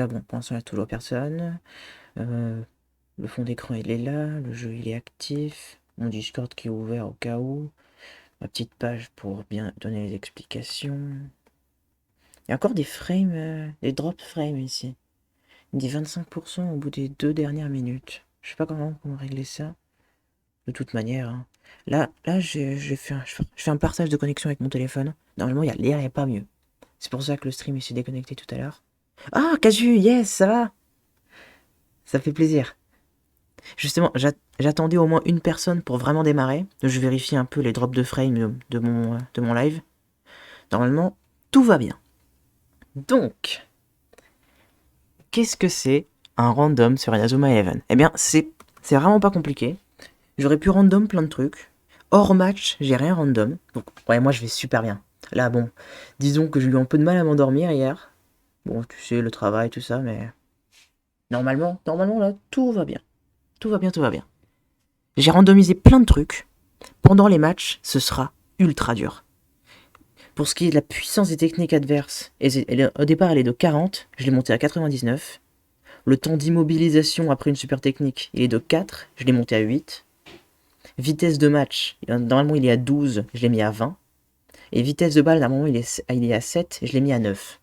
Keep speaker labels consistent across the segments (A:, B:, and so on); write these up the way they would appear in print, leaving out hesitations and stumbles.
A: Là, bon, pour l'instant, il n'y a toujours personne. Euh, le fond d'écran, il est là. Le jeu, il est actif. Mon Discord qui est ouvert au cas où. Ma petite page pour bien donner les explications. Il y a encore des frames, des drop frames ici. Il me dit 25% au bout des 2 dernières minutes. Je sais pas comment régler ça. De toute manière, hein. Là je fais un partage de connexion avec mon téléphone. Normalement, il y a pas mieux. C'est pour ça que le stream il s'est déconnecté tout à l'heure. Ah, Casu, yes, ça va. Ça fait plaisir. Justement, j'attendais au moins une personne pour vraiment démarrer. Je vérifie un peu les drops de frame de mon live. Normalement, tout va bien. Donc, qu'est-ce que c'est un random sur Inazuma Eleven? Eh bien, c'est vraiment pas compliqué. J'aurais pu random plein de trucs. Hors match, j'ai rien random. Donc, ouais, moi je vais super bien. Là, bon, disons que j'ai eu un peu de mal à m'endormir hier. Bon, tu sais, le travail, tout ça, mais normalement, là, tout va bien. Tout va bien, tout va bien. J'ai randomisé plein de trucs. Pendant les matchs, ce sera ultra dur. Pour ce qui est de la puissance des techniques adverses, au départ elle est de 40, je l'ai monté à 99. Le temps d'immobilisation après une super technique, il est de 4, je l'ai monté à 8. Vitesse de match, normalement il est à 12, je l'ai mis à 20. Et vitesse de balle, normalement il est à 7, je l'ai mis à 9.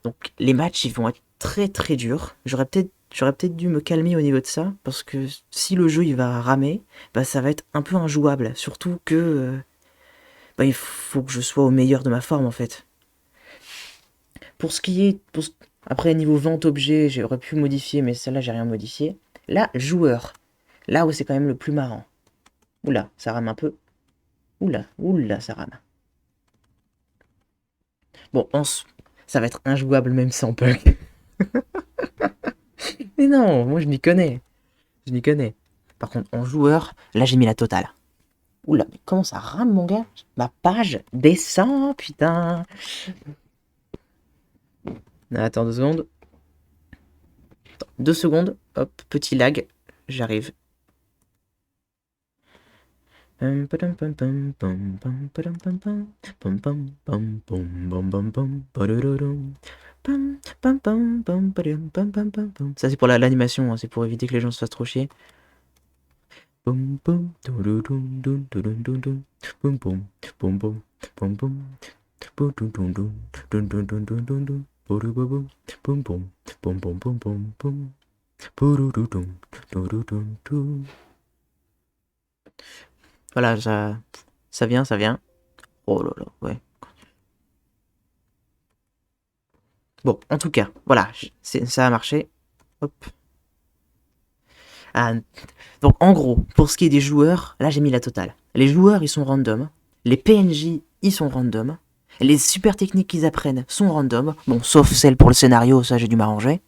A: Donc les matchs ils vont être très très durs. J'aurais peut-être dû me calmer au niveau de ça, parce que si le jeu il va ramer, bah ça va être un peu injouable. Surtout que bah, il faut que je sois au meilleur de ma forme en fait. Pour ce qui est... Après, niveau vente objet, j'aurais pu modifier, mais celle-là, j'ai rien modifié. Là, joueur. Là où c'est quand même le plus marrant. Oula, ça rame un peu. Oula, ça rame. Bon, ça va être injouable même sans bug. Mais non, moi je m'y connais. Je m'y connais. Par contre, en joueur, là j'ai mis la totale. Oula, mais comment ça rame, mon gars? Ma page descend, putain. Attends 2 secondes. Attends, 2 secondes. Hop, petit lag. J'arrive. Ça c'est pour l'animation, hein, c'est pour éviter que les gens se fassent trop chier. Voilà, ça vient, ça vient. Oh là là, ouais. Bon, en tout cas, voilà, ça a marché. Hop. Ah, donc en gros, pour ce qui est des joueurs, là j'ai mis la totale. Les joueurs, ils sont random. Les PNJ, ils sont random. Les super techniques qu'ils apprennent sont random. Bon, sauf celles pour le scénario, ça j'ai dû m'arranger.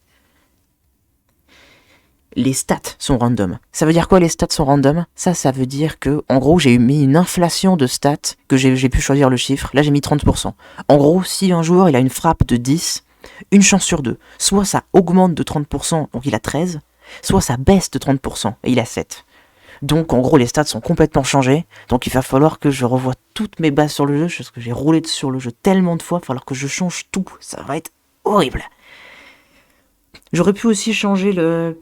A: Les stats sont random. Ça veut dire quoi les stats sont random? Ça veut dire que, en gros, j'ai mis une inflation de stats, que j'ai pu choisir le chiffre. Là j'ai mis 30%. En gros, si un joueur il a une frappe de 10, une chance sur deux, soit ça augmente de 30%, donc il a 13, soit ça baisse de 30%, et il a 7. Donc en gros les stats sont complètement changés. Donc il va falloir que je revoie toutes mes bases sur le jeu, parce que j'ai roulé sur le jeu tellement de fois, il va falloir que je change tout. Ça va être horrible. J'aurais pu aussi changer la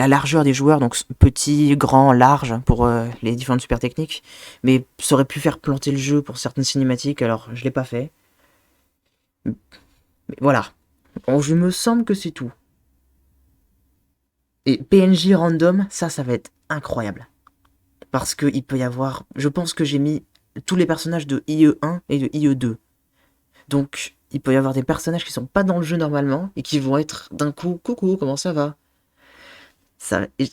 A: largeur des joueurs, donc petit, grand, large pour les différentes super techniques. Mais ça aurait pu faire planter le jeu pour certaines cinématiques, alors je l'ai pas fait. Mais voilà. Bon, je me semble que c'est tout. Et PNJ random, ça va être incroyable. Parce qu'il peut y avoir... Je pense que j'ai mis tous les personnages de IE1 et de IE2. Donc, il peut y avoir des personnages qui sont pas dans le jeu normalement et qui vont être d'un coup, coucou, comment ça va? Ça, il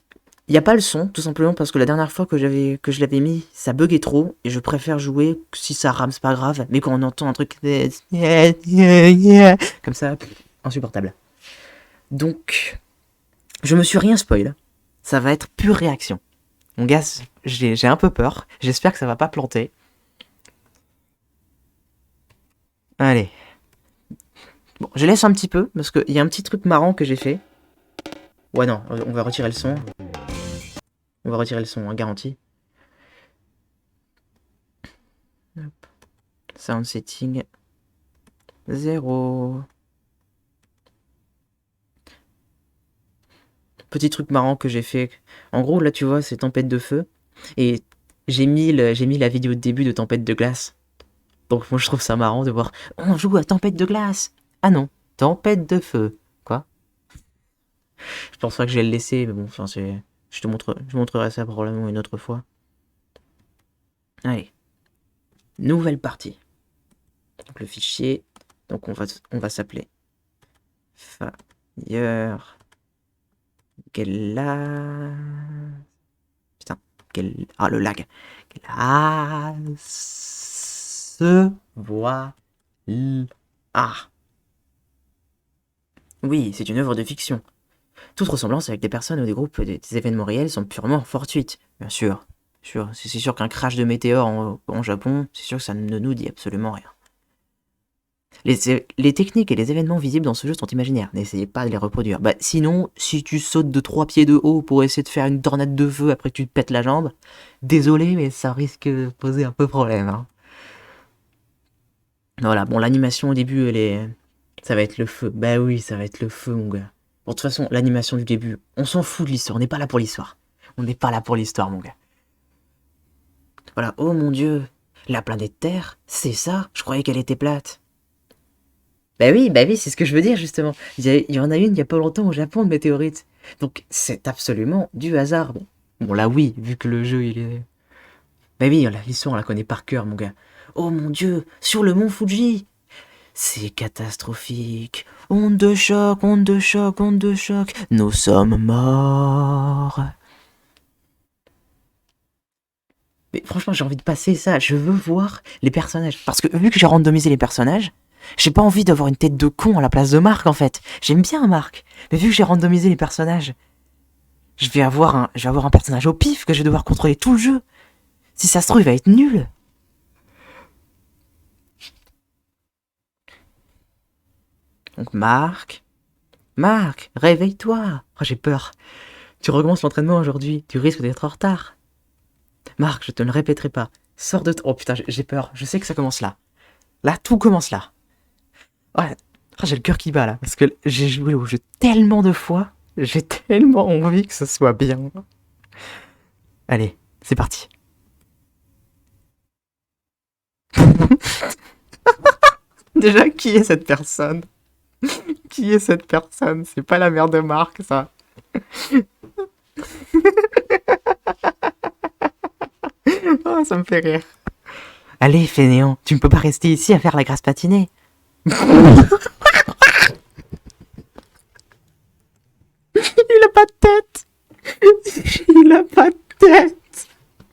A: n'y a pas le son, tout simplement parce que la dernière fois que je l'avais mis, ça buguait trop et je préfère jouer si ça rame, c'est pas grave, mais quand on entend un truc comme ça, insupportable. Donc, je me suis rien spoil. Ça va être pure réaction. Mon gars, j'ai un peu peur. J'espère que ça va pas planter. Allez. Bon, je laisse un petit peu, parce qu'il y a un petit truc marrant que j'ai fait. Ouais, non, on va retirer le son. On va retirer le son, hein, garanti. Hop. Sound setting 0. Petit truc marrant que j'ai fait. En gros, là, tu vois, c'est Tempête de feu. Et j'ai mis la vidéo de début de Tempête de glace. Donc moi, je trouve ça marrant de voir. On joue à Tempête de glace. Ah non, Tempête de feu. Quoi? Je pense pas que je vais le laisser, mais bon, enfin, c'est. Je montrerai ça probablement une autre fois. Allez. Nouvelle partie. Donc le fichier. Donc on va s'appeler Fire Glass. Putain, ah le lag. Glace. Voilà. Ah. Oui, c'est une œuvre de fiction. Toute ressemblance avec des personnes ou des groupes des événements réels sont purement fortuites. Bien sûr. C'est sûr qu'un crash de météore en Japon, c'est sûr que ça ne nous dit absolument rien. Les techniques et les événements visibles dans ce jeu sont imaginaires, n'essayez pas de les reproduire. Bah sinon, si tu sautes de 3 pieds de haut pour essayer de faire une tornade de feu après que tu te pètes la jambe, désolé, mais ça risque de poser un peu problème. Hein. Voilà, bon, l'animation au début, ça va être le feu. Bah oui, ça va être le feu, mon gars. Bon, de toute façon, l'animation du début, on s'en fout de l'histoire, on n'est pas là pour l'histoire. On n'est pas là pour l'histoire, mon gars. Voilà, oh mon dieu, la planète Terre, c'est ça? Je croyais qu'elle était plate. Bah oui, c'est ce que je veux dire justement. Il y en a une il y a pas longtemps au Japon de météorites. Donc c'est absolument du hasard. Bon là oui, vu que le jeu il est... Bah oui, l'histoire on la connaît par cœur mon gars. Oh mon dieu, sur le mont Fuji. C'est catastrophique. Onde de choc, onde de choc, onde de choc. Nous sommes morts. Mais franchement j'ai envie de passer ça. Je veux voir les personnages. Parce que vu que j'ai randomisé les personnages, j'ai pas envie d'avoir une tête de con à la place de Marc en fait. J'aime bien Marc, mais vu que j'ai randomisé les personnages, je vais avoir un personnage au pif que je vais devoir contrôler tout le jeu. Si ça se trouve, il va être nul. Donc Marc, réveille-toi. Oh, j'ai peur. Tu recommences l'entraînement aujourd'hui, tu risques d'être en retard. Marc, je te le répéterai pas. Sors de... Oh putain, j'ai peur. Je sais que ça commence là. Là, tout commence là. Ouais. Oh, j'ai le cœur qui bat là, parce que j'ai joué au jeu tellement de fois. J'ai tellement envie que ce soit bien. Allez, c'est parti. Déjà, qui est cette personne? Qui est cette personne? C'est pas la mère de Marc, ça. Oh, ça me fait rire. Allez, fainéant, tu ne peux pas rester ici à faire la grasse patinée. Il a pas de tête. Il a pas de tête.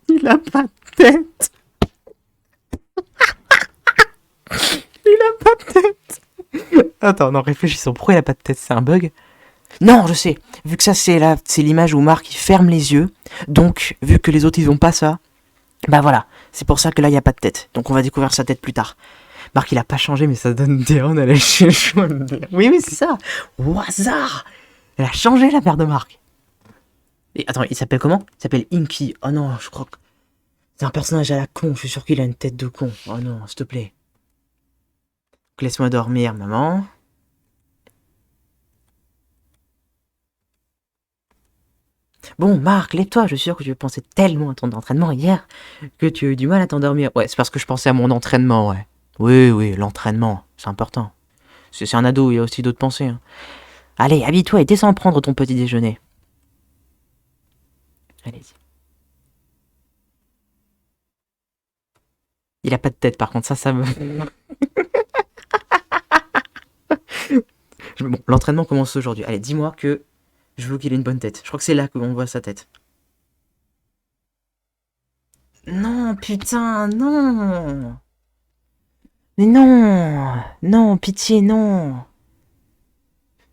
A: Il a pas de tête. Il a pas de tête. Attends, non, réfléchissons. Pourquoi il a pas de tête? C'est un bug? Non, je sais. Vu que ça, c'est l'image où Marc il ferme les yeux. Donc, vu que les autres ils ont pas ça, bah voilà. C'est pour ça que là il y a pas de tête. Donc on va découvrir sa tête plus tard. Marc il a pas changé, mais ça donne des on a lâché. Oui, c'est ça. Au hasard. Elle a changé la paire de Marc. Et attends, il s'appelle comment? Il s'appelle Inky. Oh non, je crois que c'est un personnage à la con. Je suis sûr qu'il a une tête de con. Oh non, s'il te plaît. Laisse-moi dormir, maman. Bon, Marc, lève-toi. Je suis sûr que tu pensais tellement à ton entraînement hier que tu as eu du mal à t'endormir. Ouais, c'est parce que je pensais à mon entraînement, ouais. Oui, l'entraînement, c'est important. C'est un ado, il y a aussi d'autres pensées. Hein. Allez, habille-toi et descends prendre ton petit déjeuner. Allez-y. Il a pas de tête, par contre, ça me... Bon, l'entraînement commence aujourd'hui. Allez, dis-moi que je veux qu'il ait une bonne tête. Je crois que c'est là qu'on voit sa tête. Non, putain, non. Mais non. Non, pitié, non.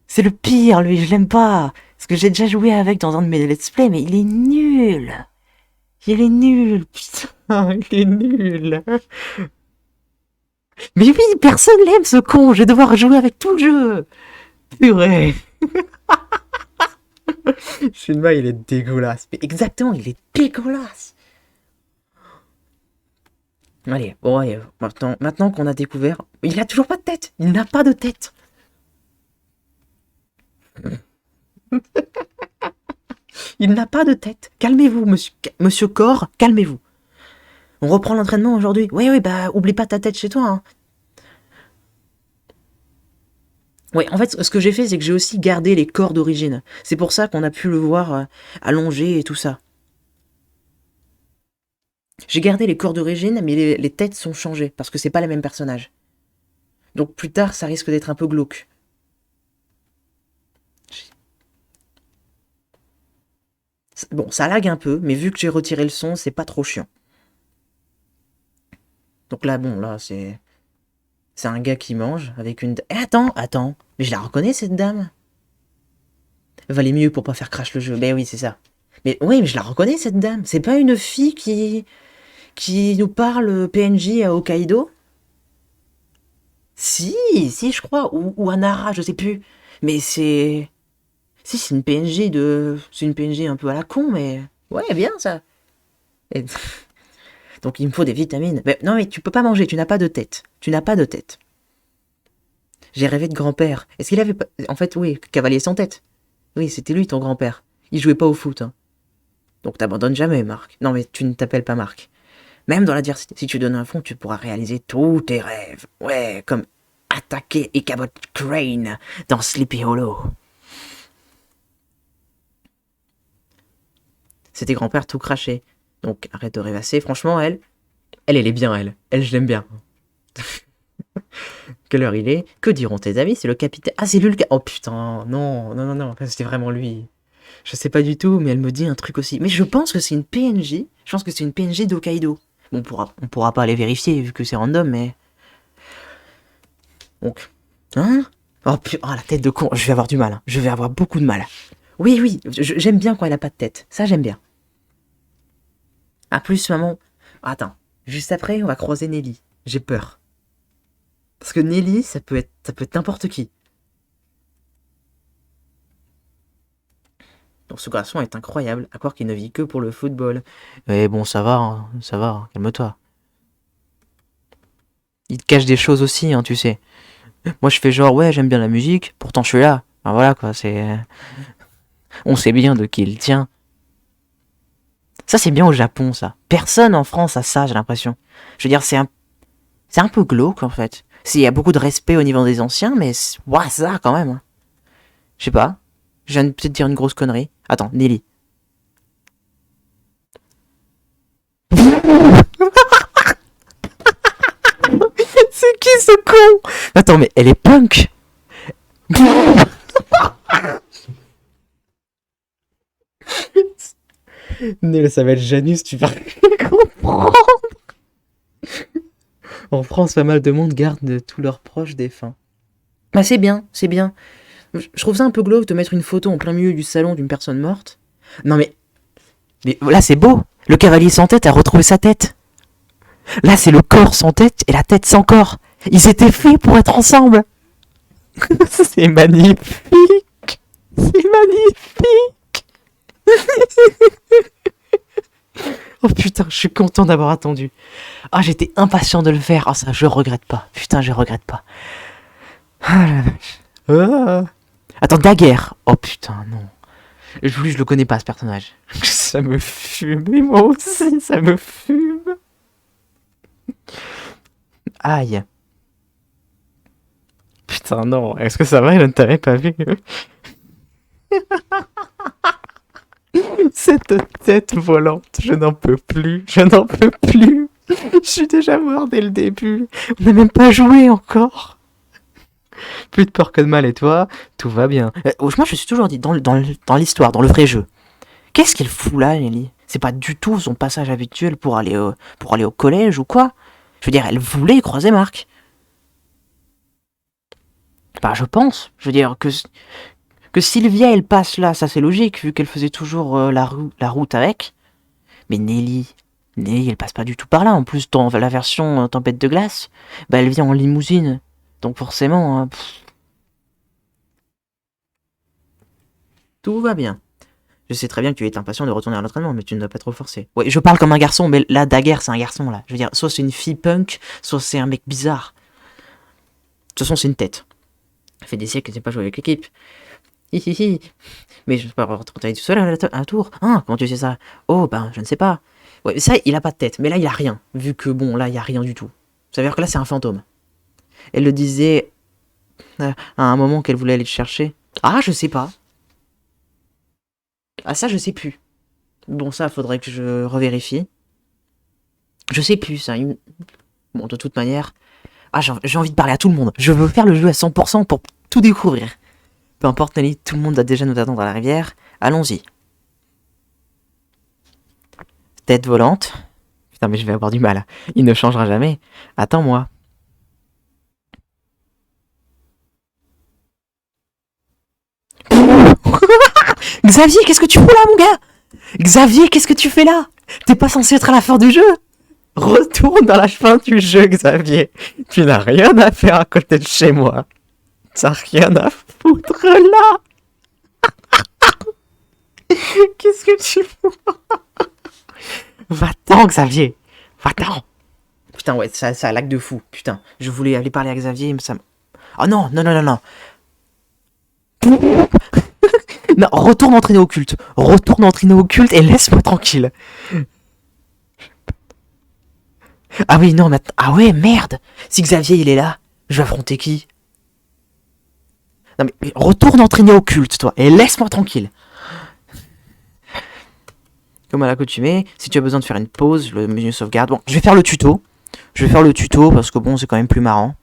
A: C'est le pire, lui, je l'aime pas. Parce que j'ai déjà joué avec dans un de mes let's play, mais il est nul. Il est nul, putain, il est nul. Mais oui, personne l'aime ce con, je vais devoir jouer avec tout le jeu. Purée. Shinma, il est dégueulasse. Mais exactement, il est dégueulasse. Allez, bon, allez, maintenant qu'on a découvert, il a toujours pas de tête. Il n'a pas de tête. Il n'a pas de tête. Calmez-vous, monsieur Corps, calmez-vous. On reprend l'entraînement aujourd'hui. Oui, bah, oublie pas ta tête chez toi. Hein. Oui, en fait, ce que j'ai fait, c'est que j'ai aussi gardé les corps d'origine. C'est pour ça qu'on a pu le voir allongé et tout ça. J'ai gardé les corps d'origine, mais les têtes sont changées, parce que c'est pas les mêmes personnages. Donc plus tard, ça risque d'être un peu glauque. Bon, ça lag un peu, mais vu que j'ai retiré le son, c'est pas trop chiant. Donc là, bon, là, c'est... C'est un gars qui mange avec une... Eh, attends, mais je la reconnais, cette dame. Valait mieux pour pas faire crash le jeu. Ben oui, c'est ça. Mais oui, mais je la reconnais, cette dame. C'est pas une fille qui nous parle PNJ à Hokkaido? Si, je crois. Ou à Nara, je sais plus. Mais c'est... Si, c'est une PNJ de... C'est une PNJ un peu à la con, mais... Ouais, bien, ça. Et... Donc il me faut des vitamines. Mais non, mais tu peux pas manger, tu n'as pas de tête. Tu n'as pas de tête. J'ai rêvé de grand-père. Est-ce qu'il avait pas... En fait, oui, cavalier sans tête. Oui, c'était lui, ton grand-père. Il jouait pas au foot, hein. Donc t'abandonnes jamais, Marc. Non, mais tu ne t'appelles pas Marc. Même dans l'adversité, si tu donnes un fond, tu pourras réaliser tous tes rêves. Ouais, comme attaquer Ichabod Crane dans Sleepy Hollow. C'était grand-père tout craché. Donc arrête de rêvasser. Franchement, elle est bien, elle. Elle, je l'aime bien. Quelle heure il est? Que diront tes amis? C'est le capitaine. Ah, c'est lui le Oh putain, non. C'était vraiment lui. Je sais pas du tout, mais elle me dit un truc aussi. Mais je pense que c'est une PNJ. Je pense que c'est une PNJ d'Hokkaido. Bon, on pourra pas aller vérifier vu que c'est random, mais. Donc. Hein? Oh putain, la tête de con. Je vais avoir du mal. Hein. Je vais avoir beaucoup de mal. Oui, j'aime bien quand elle a pas de tête. Ça, j'aime bien. Ah, plus, maman. Attends. Juste après, on va croiser Nelly. J'ai peur. Parce que Nelly, ça peut être n'importe qui. Donc ce garçon est incroyable, à croire qu'il ne vit que pour le football. Mais bon, ça va, calme-toi. Il te cache des choses aussi, hein, tu sais. Moi, je fais genre, ouais, j'aime bien la musique, pourtant je suis là. Enfin, voilà, quoi, c'est... On sait bien de qui il tient. Ça, c'est bien au Japon, ça. Personne en France a ça, j'ai l'impression. Je veux dire, c'est un peu glauque, en fait. Il y a beaucoup de respect au niveau des anciens, mais... Ouah, ça, quand même. Hein. Je sais pas. Je viens de peut-être dire une grosse connerie. Attends, Nelly. C'est qui ce con? Attends, mais elle est punk. Nel, ça va être Janus, tu vas comprendre. En France, pas mal de monde garde tous leurs proches défunts. Bah c'est bien. Je trouve ça un peu glauque de mettre une photo en plein milieu du salon d'une personne morte. Non mais là c'est beau. Le cavalier sans tête a retrouvé sa tête. Là c'est le corps sans tête et la tête sans corps. Ils étaient faits pour être ensemble. C'est magnifique. C'est magnifique. Oh putain, je suis content d'avoir attendu. Ah, j'étais impatient de le faire. Ah, ça, je regrette pas. Putain, je regrette pas. Ah la vache. Ah. Attends, Daguerre. Oh putain, non. Je le connais pas, ce personnage. Ça me fume, mais moi aussi, ça me fume. Aïe. Putain, non. Est-ce que ça va, elle ne t'avait pas vu? Cette tête volante, je n'en peux plus. Je suis déjà mort dès le début. On n'a même pas joué encore. Plus de peur que de mal, et toi, tout va bien. Moi, je suis toujours dit, dans l'histoire, dans le vrai jeu, qu'est-ce qu'il fout là, Nelly? C'est pas du tout son passage habituel pour aller au collège ou quoi? Je veux dire, elle voulait croiser Marc. Bah, je pense. Je veux dire que Sylvia, elle passe là, ça c'est logique, vu qu'elle faisait toujours la route avec. Mais Nelly, elle passe pas du tout par là. En plus, dans la version Tempête de glace, bah, elle vient en limousine. Donc forcément, hein, tout va bien. Je sais très bien que tu es impatient de retourner à l'entraînement, mais tu ne dois pas trop forcer. Ouais, je parle comme un garçon, mais là, Daguerre, c'est un garçon, là. Je veux dire, soit c'est une fille punk, soit c'est un mec bizarre. De toute façon, c'est une tête. Ça fait des siècles que j'ai pas joué avec l'équipe. Hi hi hi. Mais je peux pas retourner tout seul à la tour. Hein, comment tu sais ça? Oh, ben, je ne sais pas. Ouais, ça, il a pas de tête. Mais là, il a rien. Vu que, bon, là, il y a rien du tout. Ça veut dire que là, c'est un fantôme. Elle le disait à un moment qu'elle voulait aller le chercher. Ah, je sais pas. Ah, ça, je sais plus. Bon, ça, faudrait que je revérifie. Je sais plus, ça. Bon, de toute manière... Ah, j'ai envie de parler à tout le monde. Je veux faire le jeu à 100% pour tout découvrir. Peu importe, Nelly, tout le monde doit déjà nous attendre à la rivière. Allons-y. Tête volante. Putain, mais je vais avoir du mal. Il ne changera jamais. Attends-moi. Xavier, qu'est-ce que tu fous là, mon gars? Xavier, qu'est-ce que tu fais là? T'es pas censé être à la fin du jeu? Retourne dans la fin du jeu, Xavier. Tu n'as rien à faire à côté de chez moi. T'as rien à foutre là. Qu'est-ce que tu fous? Va-t'en, Xavier. Va-t'en. Putain, ouais, ça lag de fou. Putain, je voulais aller parler à Xavier, mais ça... Oh non, non, non, non, non. Non, retourne entraîner au culte. Retourne entraîner au culte et laisse-moi tranquille. Ah oui, non, maintenant... Ah ouais, merde. Si Xavier, il est là, je vais affronter qui? Non mais retourne entraîner au culte, toi, et laisse-moi tranquille. Comme à l'accoutumée, si tu as besoin de faire une pause, le menu sauvegarde... Bon, je vais faire le tuto. Je vais faire le tuto parce que bon, c'est quand même plus marrant.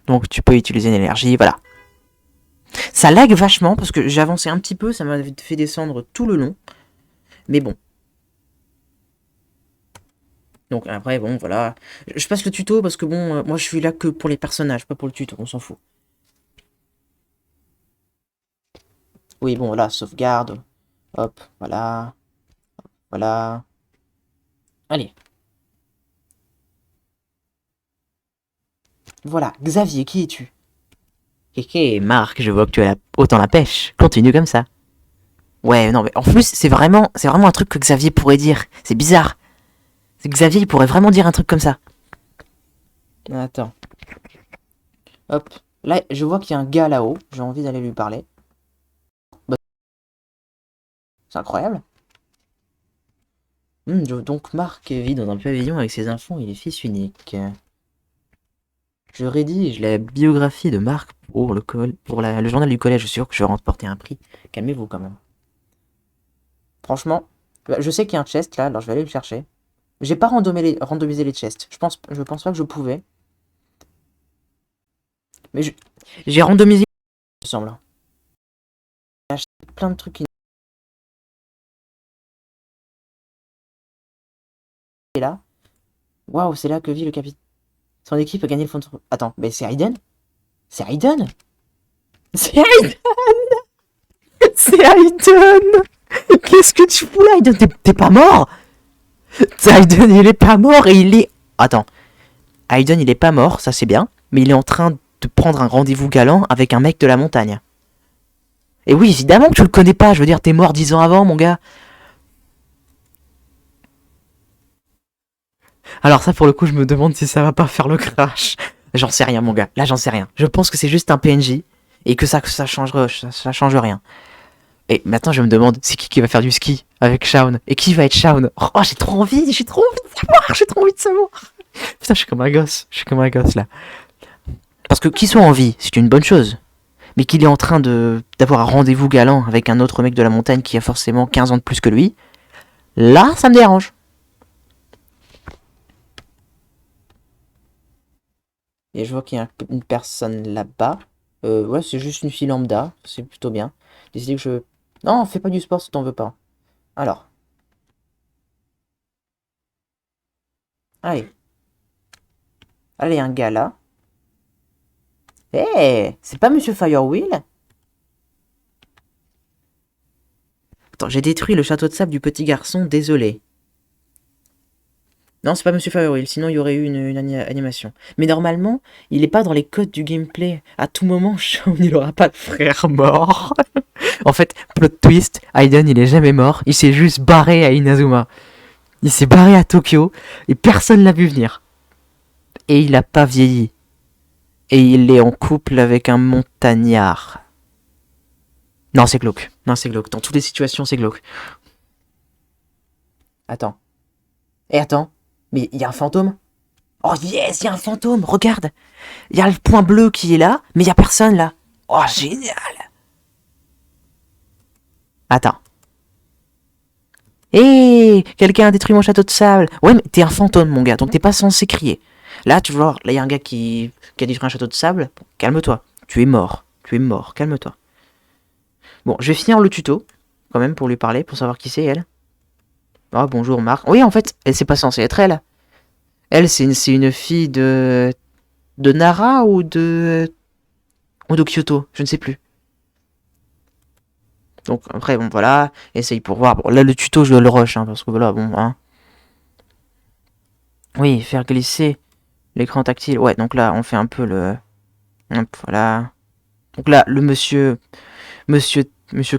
A: Donc tu peux utiliser une énergie, voilà. Ça lag vachement parce que j'ai avancé un petit peu, ça m'a fait descendre tout le long. Mais bon. Donc après, bon, voilà. Je passe le tuto parce que bon, moi je suis là que pour les personnages, pas pour le tuto, on s'en fout. Oui, bon, voilà, sauvegarde. Hop, voilà. Voilà. Allez. Voilà, Xavier, qui es-tu? Kéké, Marc, je vois que tu as autant la pêche. Continue comme ça. Ouais, non, mais en plus, c'est vraiment un truc que Xavier pourrait dire. C'est bizarre. Xavier, il pourrait vraiment dire un truc comme ça. Attends. Hop. Là, je vois qu'il y a un gars là-haut. J'ai envie d'aller lui parler. Bah, c'est incroyable. Donc, Marc vit dans un pavillon avec ses enfants. Il est fils unique. Je rédige la biographie de Marc pour le journal du collège. Je suis sûr que je vais remporter un prix. Calmez-vous quand même. Franchement, je sais qu'il y a un chest là, alors je vais aller le chercher. J'ai pas randomisé les chests. Je pense pas que je pouvais. Mais j'ai randomisé, il me semble. J'ai acheté plein de trucs qui est là. Waouh, c'est là que vit le capitaine. Son équipe a gagné le fond de... Attends, mais c'est Aiden? C'est Aiden? C'est Aiden! C'est Aiden! Qu'est-ce que tu fous là, Aiden? T'es pas mort? Aiden, il est pas mort et il est... Attends. Aiden, il est pas mort, ça c'est bien. Mais il est en train de prendre un rendez-vous galant avec un mec de la montagne. Et oui, évidemment que tu le connais pas. Je veux dire, t'es mort 10 ans avant, mon gars. Alors ça, pour le coup, je me demande si ça va pas faire le crash. J'en sais rien, mon gars. Là, j'en sais rien. Je pense que c'est juste un PNJ et que ça change rien. Et maintenant, je me demande, c'est qui va faire du ski avec Shaun? Et qui va être Shaun? Oh, j'ai trop envie de savoir, j'ai trop envie de savoir. Putain, je suis comme un gosse là. Parce que qu'il soit en vie, c'est une bonne chose. Mais qu'il est en train d'avoir un rendez-vous galant avec un autre mec de la montagne qui a forcément 15 ans de plus que lui, là, ça me dérange. Et je vois qu'il y a une personne là-bas. Ouais, c'est juste une fille lambda, c'est plutôt bien. Décidez que je... Non, fais pas du sport si t'en veux pas. Alors. Allez. Allez, un gars là. Eh, c'est pas Monsieur Firewheel? Attends, j'ai détruit le château de sable du petit garçon, désolé. Non, c'est pas Monsieur Firewheel, sinon il y aurait eu une animation. Mais normalement, il est pas dans les codes du gameplay. À tout moment, Shaun, il aura pas de frère mort. En fait, plot twist, Aiden, il est jamais mort. Il s'est juste barré à Inazuma. Il s'est barré à Tokyo et personne l'a vu venir. Et il a pas vieilli. Et il est en couple avec un montagnard. Non, c'est glauque. Non, c'est glauque. Dans toutes les situations, c'est glauque. Attends. Attends. Mais il y a un fantôme? Oh yes, il y a un fantôme, regarde. Il y a le point bleu qui est là, mais il y a personne là. Oh, génial. Attends. Hé, quelqu'un a détruit mon château de sable. Ouais, mais t'es un fantôme, mon gars, donc t'es pas censé crier. Là, tu vois, là, il y a un gars qui a détruit un château de sable. Bon, calme-toi. Tu es mort. Tu es mort. Calme-toi. Bon, je vais finir le tuto, quand même, pour lui parler, pour savoir qui c'est, elle. Oh, bonjour, Marc. Oui, en fait, elle, c'est pas censé être elle. Elle, c'est une fille de Nara ou de Kyoto, je ne sais plus. Donc après, bon, voilà, essaye pour voir. Bon, là, le tuto, je le rush, hein, parce que voilà, bon, hein. Oui, faire glisser l'écran tactile. Ouais, donc là, on fait un peu le... Hop, voilà. Donc là, le monsieur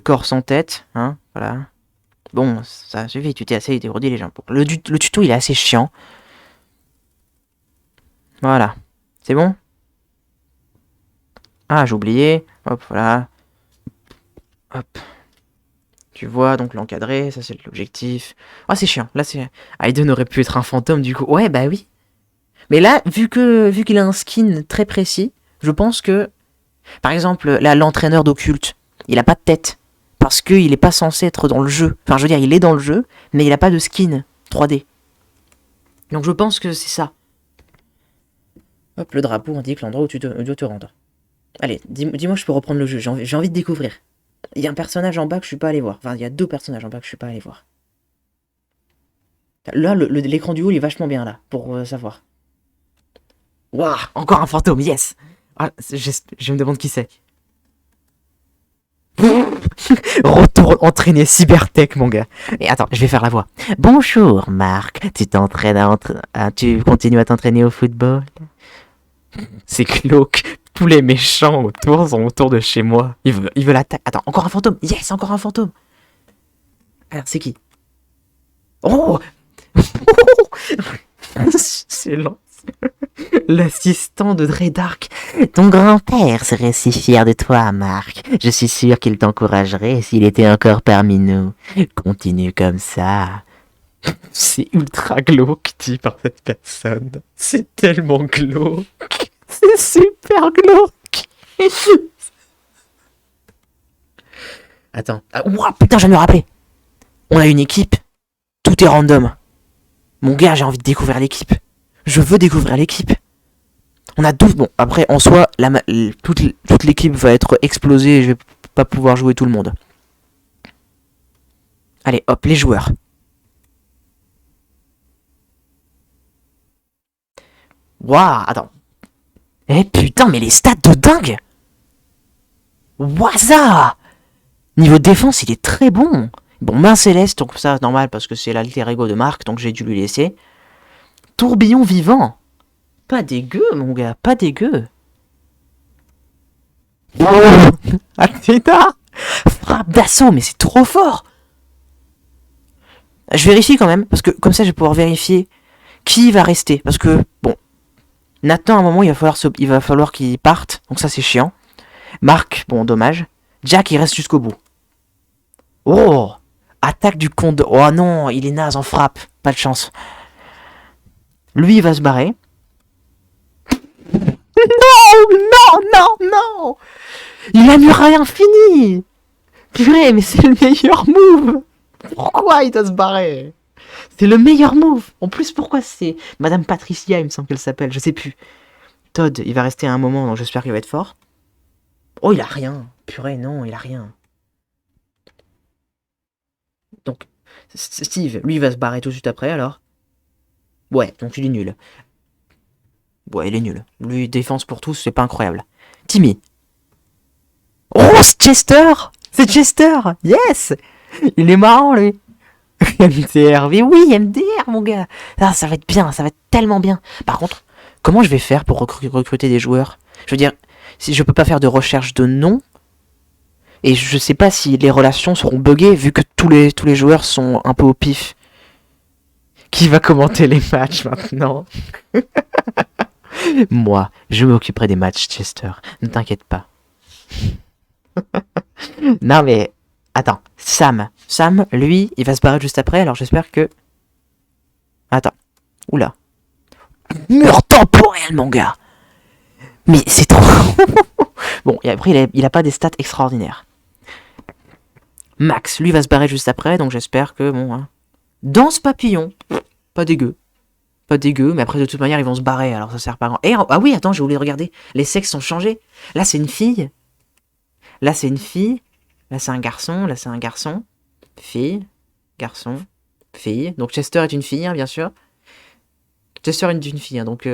A: corps sans tête, hein, voilà. Bon, ça suffit, tu t'es assez dégourdi les gens. Bon, le tuto, il est assez chiant. Voilà. C'est bon? Ah, j'ai oublié. Hop, voilà. Hop. Tu vois, donc l'encadré, ça c'est l'objectif. Ah, c'est chiant. Là, c'est... Aiden aurait pu être un fantôme, du coup. Ouais, bah oui. Mais là, vu qu'il a un skin très précis, je pense que... Par exemple, là, l'entraîneur d'occulte, il a pas de tête. Parce qu'il est pas censé être dans le jeu. Enfin, je veux dire, il est dans le jeu, mais il a pas de skin 3D. Donc je pense que c'est ça. Hop, le drapeau indique l'endroit où tu dois te rendre. Allez, dis-moi, je peux reprendre le jeu. J'ai envie de découvrir. Il y a un personnage en bas que je suis pas allé voir. Enfin, il y a deux personnages en bas que je suis pas allé voir. Là, l'écran du haut, il est vachement bien, là, pour savoir. Waouh, encore un fantôme, yes. Ah, je me demande qui c'est. Retour entraîner cybertech, mon gars. Et attends, je vais faire la voix. Bonjour, Marc. Tu t'entraînes tu continues à t'entraîner au football? C'est glauque. Tous les méchants autour sont autour de chez moi. Ils veulent attaquer. Attends, encore un fantôme. Yes, encore un fantôme. Alors, c'est qui? Oh. C'est lent. L'assistant de Dredark. Ton grand-père serait si fier de toi, Marc. Je suis sûr qu'il t'encouragerait s'il était encore parmi nous. Continue comme ça. C'est ultra glauque dit par cette personne. C'est tellement glauque. C'est super glauque. Attends. Ah, ouah, putain, je viens de me rappeler. On a une équipe. Tout est random. Mon gars, j'ai envie de découvrir l'équipe. Je veux découvrir l'équipe. On a 12. Bon, après, en soi, toute l'équipe va être explosée et je vais pas pouvoir jouer tout le monde. Allez, hop, les joueurs. Waouh, attends. Eh putain, mais les stats de dingue. Waza. Niveau défense, il est très bon. Bon, main céleste, donc ça, normal, parce que c'est l'alter ego de Marc, donc j'ai dû lui laisser. Tourbillon vivant. Pas dégueu, mon gars, pas dégueu. Athéna. Frappe d'assaut, mais c'est trop fort. Je vérifie quand même, parce que comme ça, je vais pouvoir vérifier qui va rester. Parce que, bon, Nathan, à un moment, il va falloir qu'il parte, donc ça, c'est chiant. Marc, bon, dommage. Jack, il reste jusqu'au bout. Oh. Attaque du compte. Oh non, il est naze en frappe. Pas de chance. Lui, il va se barrer. Non, non, non, non. Il a muraille infinie. Purée, mais c'est le meilleur move. Pourquoi il doit se barrer? C'est le meilleur move. En plus, pourquoi c'est Madame Patricia, il me semble qu'elle s'appelle, je sais plus. Todd, il va rester un moment, donc j'espère qu'il va être fort. Oh, il a rien. Purée, non, il a rien. Donc, Steve, lui, il va se barrer tout de suite après, alors. Ouais, donc il est nul. Ouais, il est nul. Lui, défense pour tous, c'est pas incroyable. Timmy. Oh, c'est Chester. C'est Chester. Yes. Il est marrant, lui. MDR, mais oui, MDR, mon gars. Ah, ça va être bien, ça va être tellement bien. Par contre, comment je vais faire pour recruter des joueurs? Je veux dire, si je peux pas faire de recherche de nom, et je sais pas si les relations seront buggées vu que tous les joueurs sont un peu au pif. Qui va commenter les matchs maintenant? Moi, je m'occuperai des matchs, Chester. Ne t'inquiète pas. Non mais... Attends, Sam. Sam, lui, il va se barrer juste après, alors j'espère que... Attends. Oula. Mur temporel, mon gars. Mais c'est trop... Bon, et après, il a pas des stats extraordinaires. Max, lui, va se barrer juste après, donc j'espère que, bon... Hein. Danse papillon. Pas dégueu. Pas dégueu, mais après, de toute manière, ils vont se barrer, alors ça sert pas à grand... Ah oui, attends, j'ai oublié de regarder. Les sexes sont changés. Là, c'est une fille. Là, c'est une fille. Là, c'est un garçon. Là, c'est un garçon. Fille. Garçon. Fille. Donc, Chester est une fille, hein, bien sûr. Chester est une fille, hein, donc...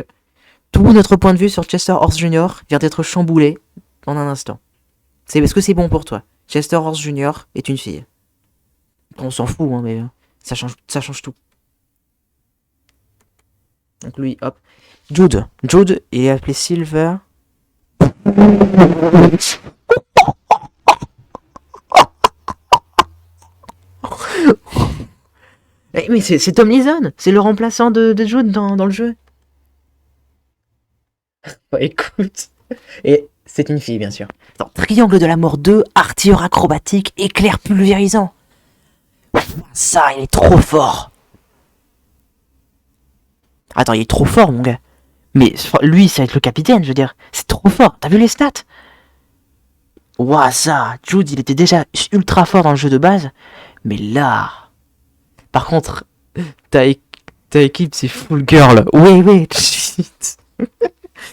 A: tout notre point de vue sur Chester Horse Jr. vient d'être chamboulé en un instant. Est-ce que c'est bon pour toi? Chester Horse Jr. est une fille. On s'en fout, hein, mais ça change tout. Donc lui, hop. Jude. Jude est appelé Silver. Mais c'est Tom Leeson. C'est le remplaçant de Jude dans le jeu. Bah, écoute. Et c'est une fille, bien sûr. Attends, Triangle de la mort 2, artilleur acrobatique, éclair pulvérisant. Ça, il est trop fort. Attends, il est trop fort, mon gars. Mais lui, ça va être le capitaine, je veux dire. C'est trop fort. T'as vu les stats? Ouah, ça. Jude, il était déjà ultra fort dans le jeu de base. Mais là... Par contre, ta équipe, c'est full girl. Oui, shit.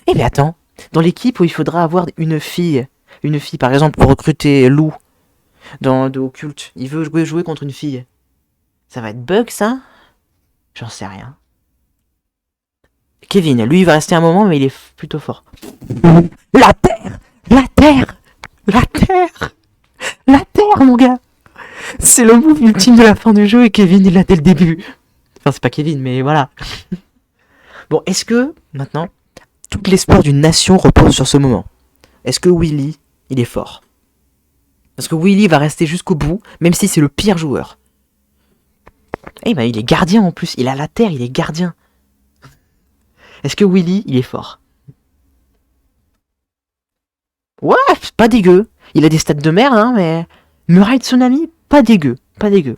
A: Eh mais attends. Dans l'équipe où il faudra avoir une fille, par exemple, pour recruter Lou de Occulte, il veut jouer contre une fille. Ça va être bug, ça? J'en sais rien. Kevin, lui, il va rester un moment, mais il est plutôt fort. La Terre! La Terre! La Terre! La Terre, mon gars! C'est le move ultime de la fin du jeu et Kevin, il l'a dès le début. Enfin, c'est pas Kevin, mais voilà. Bon, est-ce que, maintenant, tout l'espoir d'une nation repose sur ce moment? Est-ce que Willy, il est fort? Parce que Willy va rester jusqu'au bout, même si c'est le pire joueur. Eh ben, il est gardien en plus. Il a la terre, il est gardien. Est-ce que Willy, il est fort? Ouais, pas dégueu. Il a des stats de merde, hein, mais... Muraille Tsunami, pas dégueu. Pas dégueu.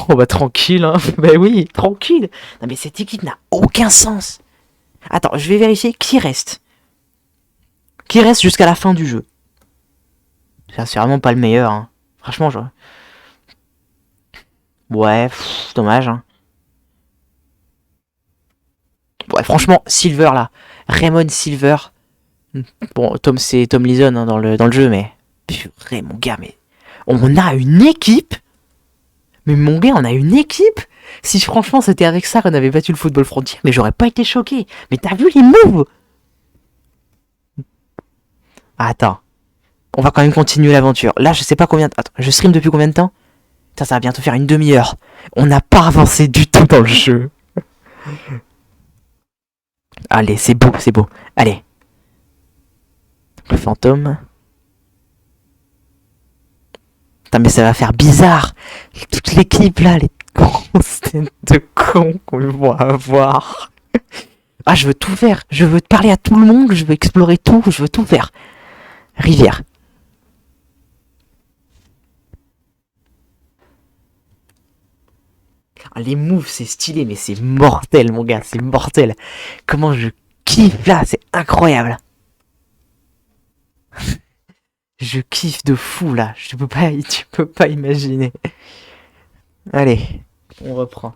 A: Oh bah tranquille, hein. Bah oui, tranquille. Non mais cette équipe n'a aucun sens. Attends, je vais vérifier qui reste. Qui reste jusqu'à la fin du jeu. C'est vraiment pas le meilleur, hein. Franchement, je... Ouais, dommage, hein. Ouais, franchement, Silver, là. Raymond Silver. Bon, c'est Tom Leeson, hein, dans le jeu, mais... Purée, mon gars, mais... On a une équipe. Mais mon gars, on a une équipe. Si franchement c'était avec ça qu'on avait battu le Football Frontier, mais j'aurais pas été choqué. Mais t'as vu les moves? Attends. On va quand même continuer l'aventure. Là, je sais pas combien... Attends, je stream depuis combien de temps? Putain, ça va bientôt faire une demi-heure. On n'a pas avancé du tout dans le jeu. Allez, c'est beau, c'est beau. Allez. Le fantôme. Putain, mais ça va faire bizarre. Toute l'équipe, là, les grosses têtes de cons qu'on va avoir. Ah, je veux tout faire. Je veux parler à tout le monde. Je veux explorer tout. Je veux tout faire. Rivière. Ah, les moves, c'est stylé, mais c'est mortel, mon gars. C'est mortel. Comment je kiffe là. C'est incroyable. Je kiffe de fou là. Tu peux pas imaginer. Allez, on reprend.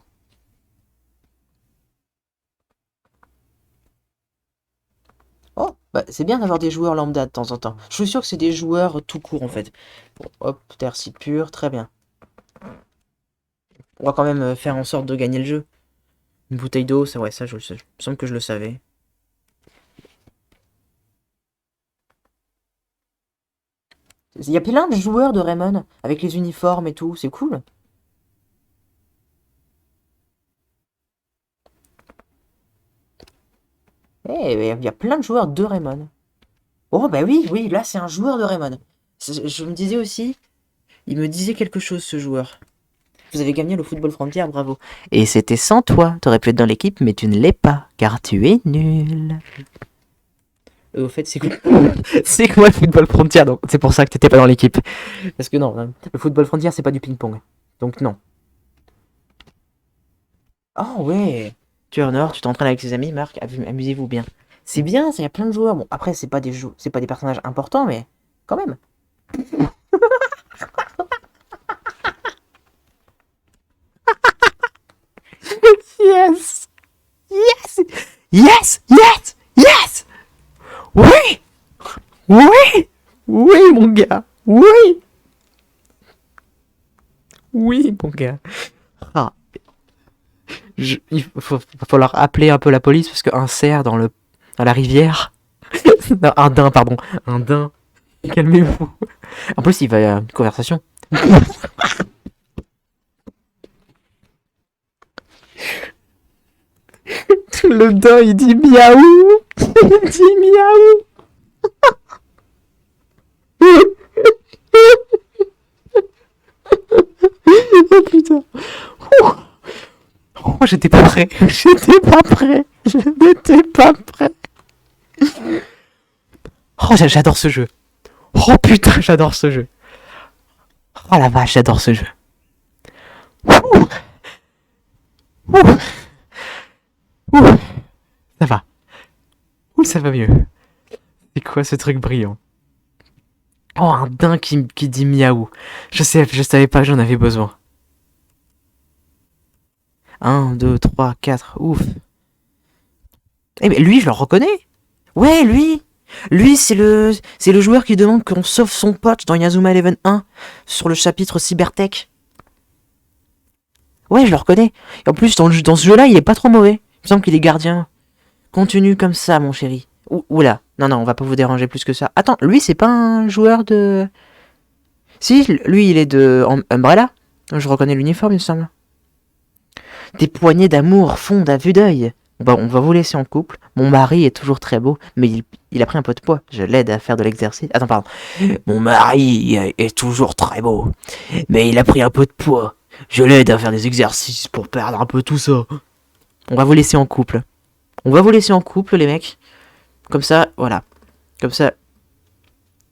A: Oh, bah c'est bien d'avoir des joueurs lambda de temps en temps. Je suis sûr que c'est des joueurs tout court en fait. Bon, hop, terre si pure, très bien. On va quand même faire en sorte de gagner le jeu. Une bouteille d'eau, ça ouais, ça je le sais. Il me semble que je le savais. Il y a plein de joueurs de Raymond avec les uniformes et tout, c'est cool. Eh, il y a plein de joueurs de Raymond. Oh bah oui, là c'est un joueur de Raymond. Je me disais aussi, il me disait quelque chose ce joueur. Vous avez gagné le football frontière, bravo. Et c'était sans toi. T'aurais pu être dans l'équipe, mais tu ne l'es pas, car tu es nul. Au fait, c'est quoi c'est quoi le football frontière? Donc, c'est pour ça que t'étais pas dans l'équipe. Parce que non, le football frontière, c'est pas du ping-pong. Donc non. Oh ouais. Tu es en or, tu t'entraînes avec tes amis, Marc, amusez-vous bien. C'est bien, il y a plein de joueurs. Bon, après, c'est pas des personnages importants, mais quand même. Yes! Yes! Yes! Yes! Yes! Oui! Oui! Oui, mon gars! Oui! Oui, mon gars! Ah, va falloir appeler un peu la police parce qu'un cerf dans la rivière. Non, un daim, pardon. Un daim. Calmez-vous. En plus, il va y avoir une conversation. Le daim, il dit miaou. Il dit miaou. Oh putain. Oh, j'étais pas prêt. J'étais pas prêt. Je n'étais pas prêt. Oh, j'adore ce jeu. Oh putain, j'adore ce jeu. Oh la vache, j'adore ce jeu. Ouh. Ouh. Ouh. Ça va. Ouh, ça va mieux. C'est quoi ce truc brillant? Oh, un daim qui dit miaou. Je savais pas que j'en avais besoin. 1, 2, 3, 4, ouf. Eh mais lui, je le reconnais. Ouais, lui. Lui, c'est le joueur qui demande qu'on sauve son pote dans Inazuma Eleven 1 sur le chapitre Cybertech. Ouais, je le reconnais. Et en plus, dans ce jeu-là, il est pas trop mauvais. Il me semble qu'il est gardien. Continue comme ça, mon chéri. Oula. Non, non, on va pas vous déranger plus que ça. Attends, lui, c'est pas un joueur de... Si, lui, il est de Umbrella. Je reconnais l'uniforme, il me semble. Des poignées d'amour fondent à vue d'œil. On va vous laisser en couple. Mon mari est toujours très beau, mais il a pris un peu de poids. Je l'aide à faire de l'exercice. Attends, pardon. Mon mari est toujours très beau, mais il a pris un peu de poids. Je l'aide à faire des exercices pour perdre un peu tout ça. On va vous laisser en couple. On va vous laisser en couple, les mecs. Comme ça, voilà. Comme ça,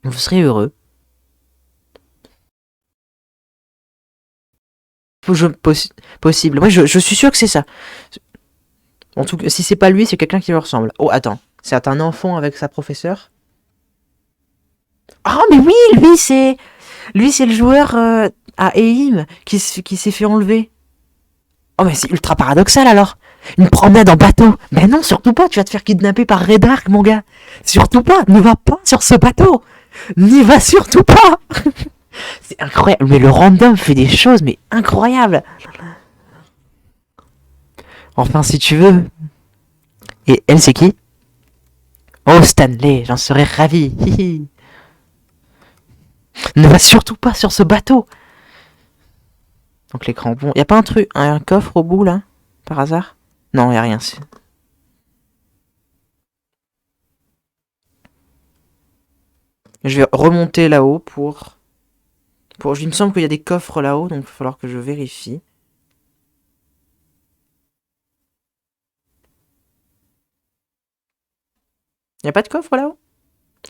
A: vous serez heureux. Possible. Moi, je suis sûr que c'est ça. En tout cas, si c'est pas lui, c'est quelqu'un qui lui ressemble. Oh, attends. C'est un enfant avec sa professeure. Ah, mais oui, lui, c'est le joueur à Eim qui s'est fait enlever. Oh, mais c'est ultra paradoxal alors. Une promenade en bateau. Mais non, surtout pas. Tu vas te faire kidnapper par Red Ark, mon gars. Surtout pas. Ne va pas sur ce bateau. N'y va surtout pas. C'est incroyable. Mais le random fait des choses, mais incroyables. Enfin, si tu veux. Et elle, c'est qui? Oh, Stanley, j'en serais ravi. Hihi. Ne va surtout pas sur ce bateau. Donc les crampons. Y a pas un coffre au bout là, par hasard? Non, y a rien. Je vais remonter là-haut pour. Il me semble qu'il y a des coffres là-haut, donc il va falloir que je vérifie. Y a pas de coffre là-haut?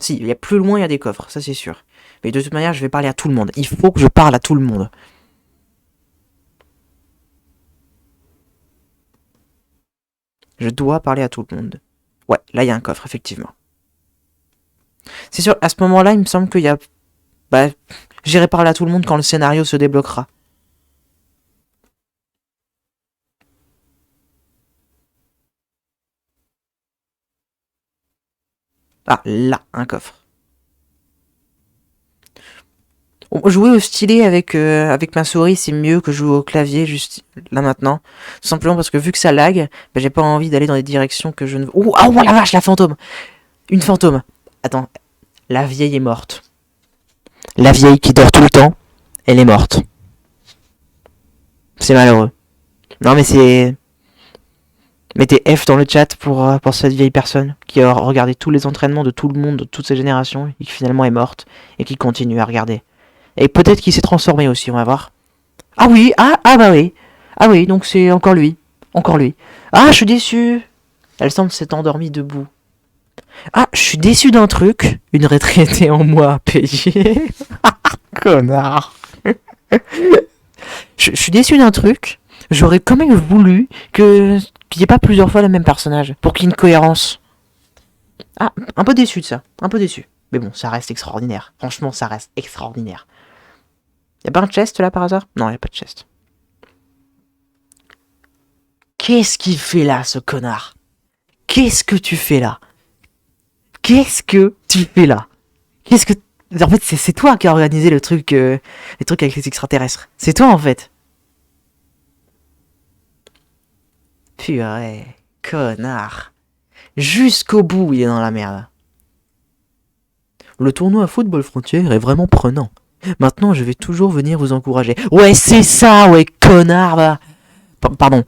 A: Si, il y a plus loin, il y a des coffres, ça c'est sûr. Mais de toute manière, je vais parler à tout le monde. Il faut que je parle à tout le monde. Je dois parler à tout le monde. Ouais, là il y a un coffre, effectivement. C'est sûr, à ce moment-là, il me semble qu'il y a... Bah, j'irai parler à tout le monde quand le scénario se débloquera. Ah, là, un coffre. Jouer au stylet avec ma souris, c'est mieux que jouer au clavier juste là maintenant. Tout simplement parce que vu que ça lag, bah, j'ai pas envie d'aller dans des directions que je ne veux. Oh, oh la vache, la fantôme! Une fantôme. Attends, la vieille est morte. La vieille qui dort tout le temps, elle est morte. C'est malheureux. Non mais c'est... Mettez F dans le chat pour cette vieille personne qui a regardé tous les entraînements de tout le monde, de toutes ces générations, et qui finalement est morte, et qui continue à regarder. Et peut-être qu'il s'est transformé aussi, on va voir. Ah oui, ah bah oui. Ah oui, donc c'est encore lui. Encore lui. Ah, je suis déçu. Elle semble s'être endormie debout. Ah, je suis déçu d'un truc. Une retraitée en moi à payer. Connard. Je suis déçu d'un truc. J'aurais quand même voulu qu'il n'y ait pas plusieurs fois le même personnage. Pour qu'il y ait une cohérence. Ah, un peu déçu de ça. Un peu déçu. Mais bon, ça reste extraordinaire. Franchement, ça reste extraordinaire. Y'a pas un chest là par hasard? Non, y a pas de chest. Qu'est-ce qu'il fait là, ce connard? Qu'est-ce que tu fais là? Qu'est-ce que tu fais là? Qu'est-ce que... En fait, c'est toi qui as organisé le truc, les trucs avec les extraterrestres. C'est toi, en fait. Purée, connard. Jusqu'au bout, il est dans la merde. Le tournoi Football Frontière est vraiment prenant. Maintenant, je vais toujours venir vous encourager. Ouais, c'est ça, ouais, connard, bah. Pardon.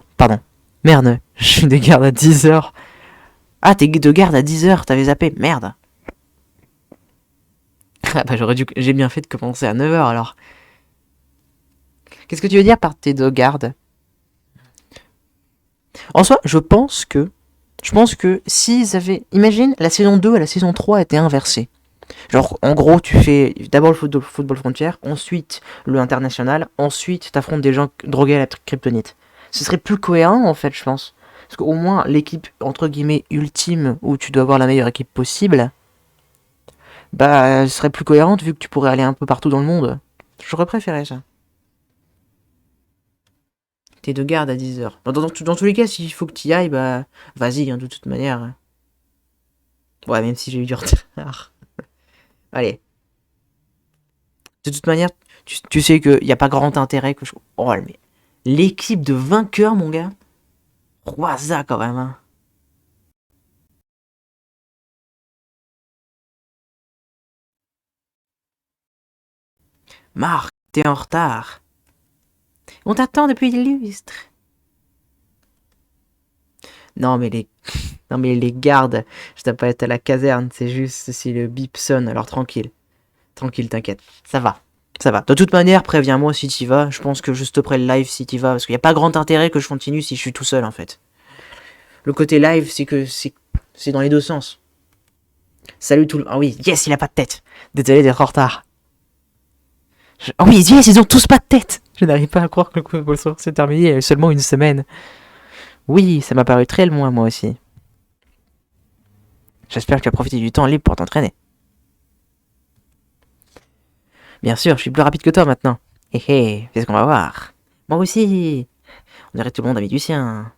A: Merde, je suis de garde à 10h. Ah, t'es de garde à 10h, t'avais zappé, merde. Ah bah j'ai bien fait de commencer à 9h alors. Qu'est-ce que tu veux dire par t'es de garde? En soi, je pense que s'ils avaient... Imagine, la saison 2 et la saison 3 étaient inversées. Genre, en gros, tu fais d'abord le football frontière, ensuite le international, ensuite t'affrontes des gens drogués à la kryptonite. Ce serait plus cohérent, en fait, je pense. Parce qu'au moins, l'équipe, entre guillemets, ultime, où tu dois avoir la meilleure équipe possible, bah, ce serait plus cohérente vu que tu pourrais aller un peu partout dans le monde. J'aurais préféré ça. T'es de garde à 10h. Dans tous les cas, s'il faut que t'y ailles, bah, vas-y, hein, de toute manière. Ouais, même si j'ai eu du retard. Allez. De toute manière, tu sais qu'il n'y a pas grand intérêt que je... Oh, mais... L'équipe de vainqueurs, mon gars. Roisa, quand même, hein. Marc, t'es en retard. On t'attend depuis des lustres. Non, mais les... Non, mais les gardes, je dois pas être à la caserne, c'est juste si le bip sonne, alors tranquille. Tranquille, t'inquiète. Ça va. Ça va. De toute manière, préviens-moi si t'y vas. Je pense que je stopperai le live si t'y vas. Parce qu'il n'y a pas grand intérêt que je continue si je suis tout seul, en fait. Le côté live, c'est que c'est dans les deux sens. Salut tout le... Ah oui, yes, il a pas de tête. Désolé d'être en retard. Oh oui, yes, ils ont tous pas de tête. Je n'arrive pas à croire que le coup de soir s'est terminé il y a seulement une semaine. Oui, ça m'a paru très loin, moi aussi. J'espère que tu as profité du temps libre pour t'entraîner. Bien sûr, je suis plus rapide que toi maintenant. Hé hé, c'est ce qu'on va voir. Moi aussi. On dirait tout le monde a mis du sien.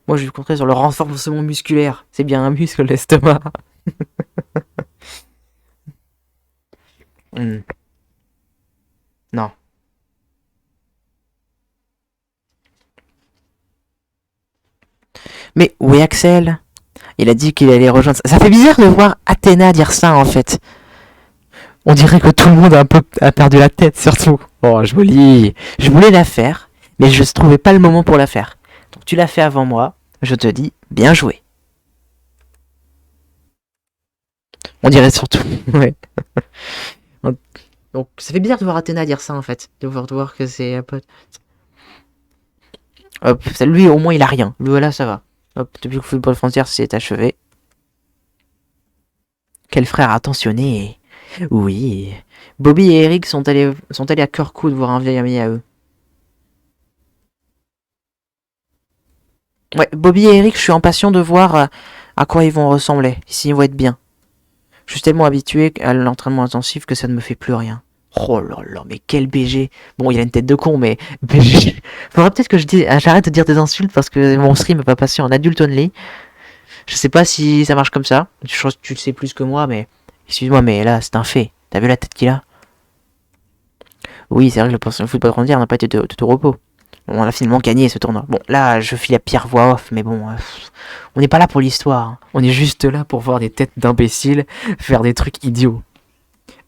A: Moi, je vais me concentrer sur le renforcement musculaire. C'est bien un muscle, l'estomac. Non. Mais où est Axel? Il a dit qu'il allait rejoindre... Ça fait bizarre de voir Athéna dire ça, en fait. On dirait que tout le monde a perdu la tête, surtout. Oh, joli. Je voulais la faire, mais je ne trouvais pas le moment pour la faire. Donc tu l'as fait avant moi. Je te dis, bien joué. On dirait surtout. Ouais. Donc ça fait bizarre de voir Athéna dire ça, en fait. De voir que c'est un peu... Hop, lui, au moins, il a rien. Lui, voilà, ça va. Hop, depuis que Football Frontier s'est achevé. Quel frère attentionné. Oui. Bobby et Eric sont allés à Kirkwood voir un vieil ami à eux. Ouais, Bobby et Eric, je suis impatient de voir à quoi ils vont ressembler, s'ils vont être bien. Je suis tellement habitué à l'entraînement intensif que ça ne me fait plus rien. Oh là là, mais quel BG. Bon, il a une tête de con, mais BG. Faudrait peut-être que j'arrête de dire des insultes parce que mon stream n'est pas passé en adulte only. Je sais pas si ça marche comme ça. Tu le sais plus que moi, mais... Excuse-moi, mais là, c'est un fait. T'as vu la tête qu'il a? Oui, c'est vrai que le football frontière n'a pas été de tout repos. On a finalement gagné ce tournoi. Bon, là, je file la pire voix off, mais bon, on n'est pas là pour l'histoire. Hein. On est juste là pour voir des têtes d'imbéciles faire des trucs idiots.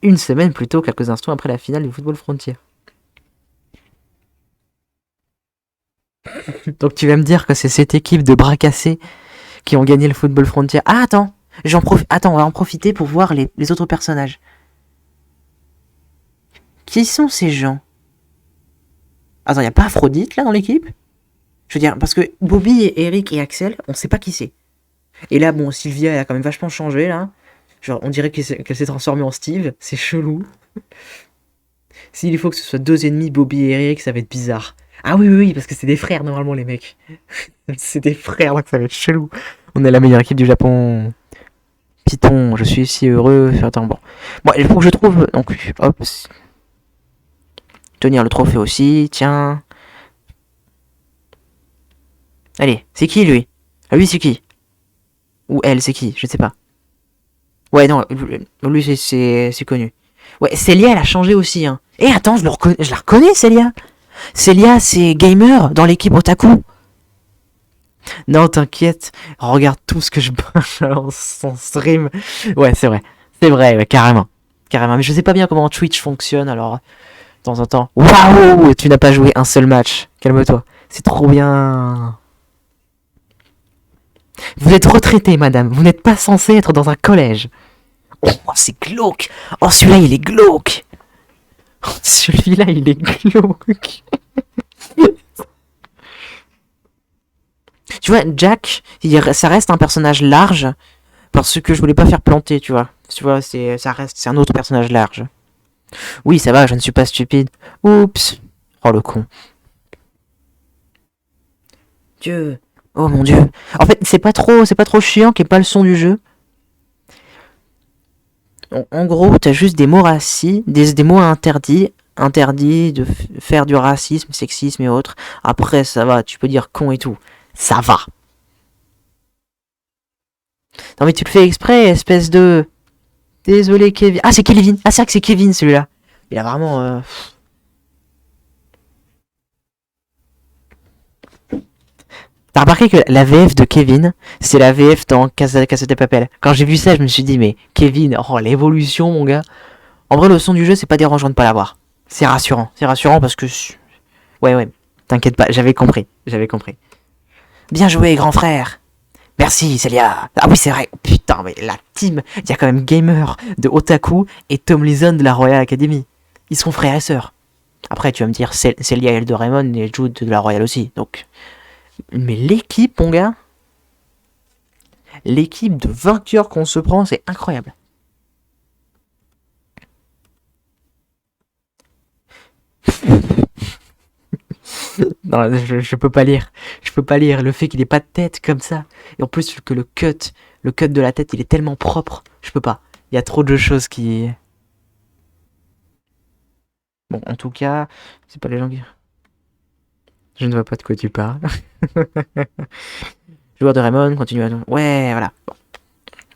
A: Une semaine plus tôt, quelques instants après la finale du Football Frontier. Donc tu vas me dire que c'est cette équipe de bras cassés qui ont gagné le Football Frontier. Ah, attends, attends, on va en profiter pour voir les autres personnages. Qui sont ces gens? Attends, y a pas Aphrodite, là, dans l'équipe? Je veux dire, parce que Bobby et Eric et Axel, on sait pas qui c'est. Et là, bon, Sylvia, elle a quand même vachement changé, là. Genre, on dirait qu'elle s'est transformée en Steve. C'est chelou. S'il faut que ce soit deux ennemis, Bobby et Eric, ça va être bizarre. Ah oui, oui, oui, parce que c'est des frères, normalement, les mecs. C'est des frères, donc ça va être chelou. On est la meilleure équipe du Japon. Python, je suis si heureux. Attends, bon. Bon, il faut que je trouve... Donc, hop. Tenir le trophée aussi, tiens. Allez, c'est qui, lui? Ah, lui, c'est qui? Ou elle, c'est qui? Je sais pas. Ouais, non, lui, c'est connu. Ouais, Célia, elle a changé aussi, hein. Eh, attends, je la reconnais, Célia. Célia, c'est gamer dans l'équipe Otaku. Non, t'inquiète. Regarde tout ce que je balance en stream. Ouais, c'est vrai. C'est vrai, ouais, carrément. Carrément. Mais je sais pas bien comment Twitch fonctionne, alors... De temps en temps. Waouh, tu n'as pas joué un seul match. Calme-toi. C'est trop bien. Vous êtes retraité, madame. Vous n'êtes pas censé être dans un collège. Oh, c'est glauque. Oh, celui-là, il est glauque. Oh, celui-là, il est glauque. Tu vois, Jack, ça reste un personnage large parce que je voulais pas faire planter, tu vois. Tu vois, c'est un autre personnage large. Oui, ça va, je ne suis pas stupide. Oups. Oh, le con. Dieu. Oh mon dieu. En fait, c'est pas trop chiant qu'il n'y ait pas le son du jeu. En gros, t'as juste des mots racistes, des mots interdits de faire du racisme, sexisme et autres. Après, ça va, tu peux dire con et tout. Ça va. Non mais tu le fais exprès, espèce de... Désolé Kevin. Ah, c'est Kevin. Ah, c'est vrai que c'est Kevin celui-là. Il a vraiment... T'as remarqué que la VF de Kevin, c'est la VF dans Casa de Papel. Quand j'ai vu ça, je me suis dit, mais Kevin, oh l'évolution mon gars. En vrai, le son du jeu, c'est pas dérangeant de pas l'avoir. C'est rassurant. C'est rassurant parce que... Ouais, t'inquiète pas, j'avais compris. Bien joué, grand frère. Merci, Célia. Ah oui, c'est vrai. Putain, mais la team, il y a quand même Gamer de Otaku et Tom Lison de la Royal Academy. Ils sont frères et sœurs. Après, tu vas me dire, Célia et Eldoraemon et Jude de la Royal aussi. Donc, mais l'équipe, mon gars, l'équipe de vainqueurs qu'on se prend, c'est incroyable. Non, je peux pas lire. Je peux pas lire le fait qu'il ait pas de tête comme ça. Et en plus que le cut de la tête, il est tellement propre. Je peux pas. Il y a trop de choses qui... Bon, en tout cas, c'est pas les gens qui... Je ne vois pas de quoi tu parles. Joueur de Raymond, continue à... Ouais, voilà. Bon.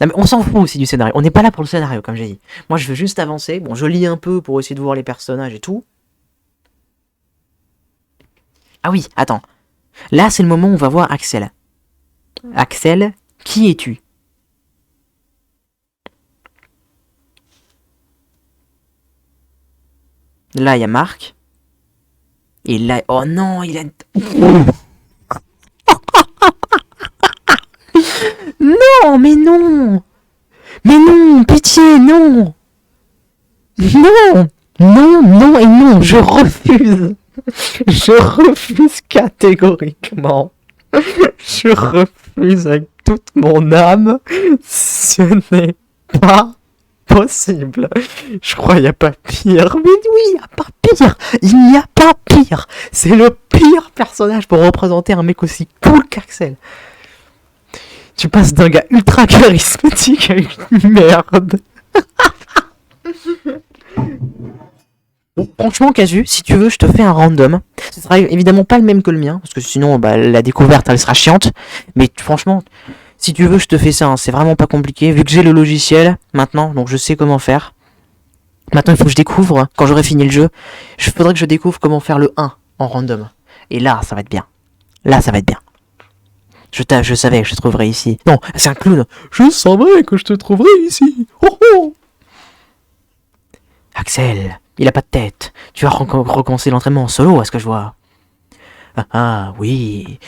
A: Non, mais on s'en fout aussi du scénario. On n'est pas là pour le scénario, comme j'ai dit. Moi, je veux juste avancer. Bon, je lis un peu pour essayer de voir les personnages et tout. Ah oui, attends. Là, c'est le moment où on va voir Axel. Axel, qui es-tu? Là, il y a Marc. Et là... Oh non, il a... Non, mais non! Mais non, pitié, non! Non! Non, non et non, je refuse! Je refuse catégoriquement. Je refuse avec toute mon âme. Ce n'est pas possible. Je crois qu'il n'y a pas pire. Mais oui, il n'y a pas pire. Il n'y a pas pire. C'est le pire personnage pour représenter un mec aussi cool qu'Axel. Tu passes d'un gars ultra charismatique à une merde. Bon, franchement, Casu, si tu veux, je te fais un random. Ce sera évidemment pas le même que le mien, parce que sinon, bah, la découverte, elle sera chiante. Mais franchement, si tu veux, je te fais ça. Hein. C'est vraiment pas compliqué, vu que j'ai le logiciel maintenant, donc je sais comment faire. Maintenant, il faut que je découvre, quand j'aurai fini le jeu, il faudrait que je découvre comment faire le 1 en random. Et là, ça va être bien. Là, ça va être bien. Je savais que je te trouverais ici. Non, c'est un clown. Je savais que je te trouverais ici. Oh oh. Axel, il a pas de tête. Tu vas recommencer l'entraînement en solo, à ce que je vois. Ah oui,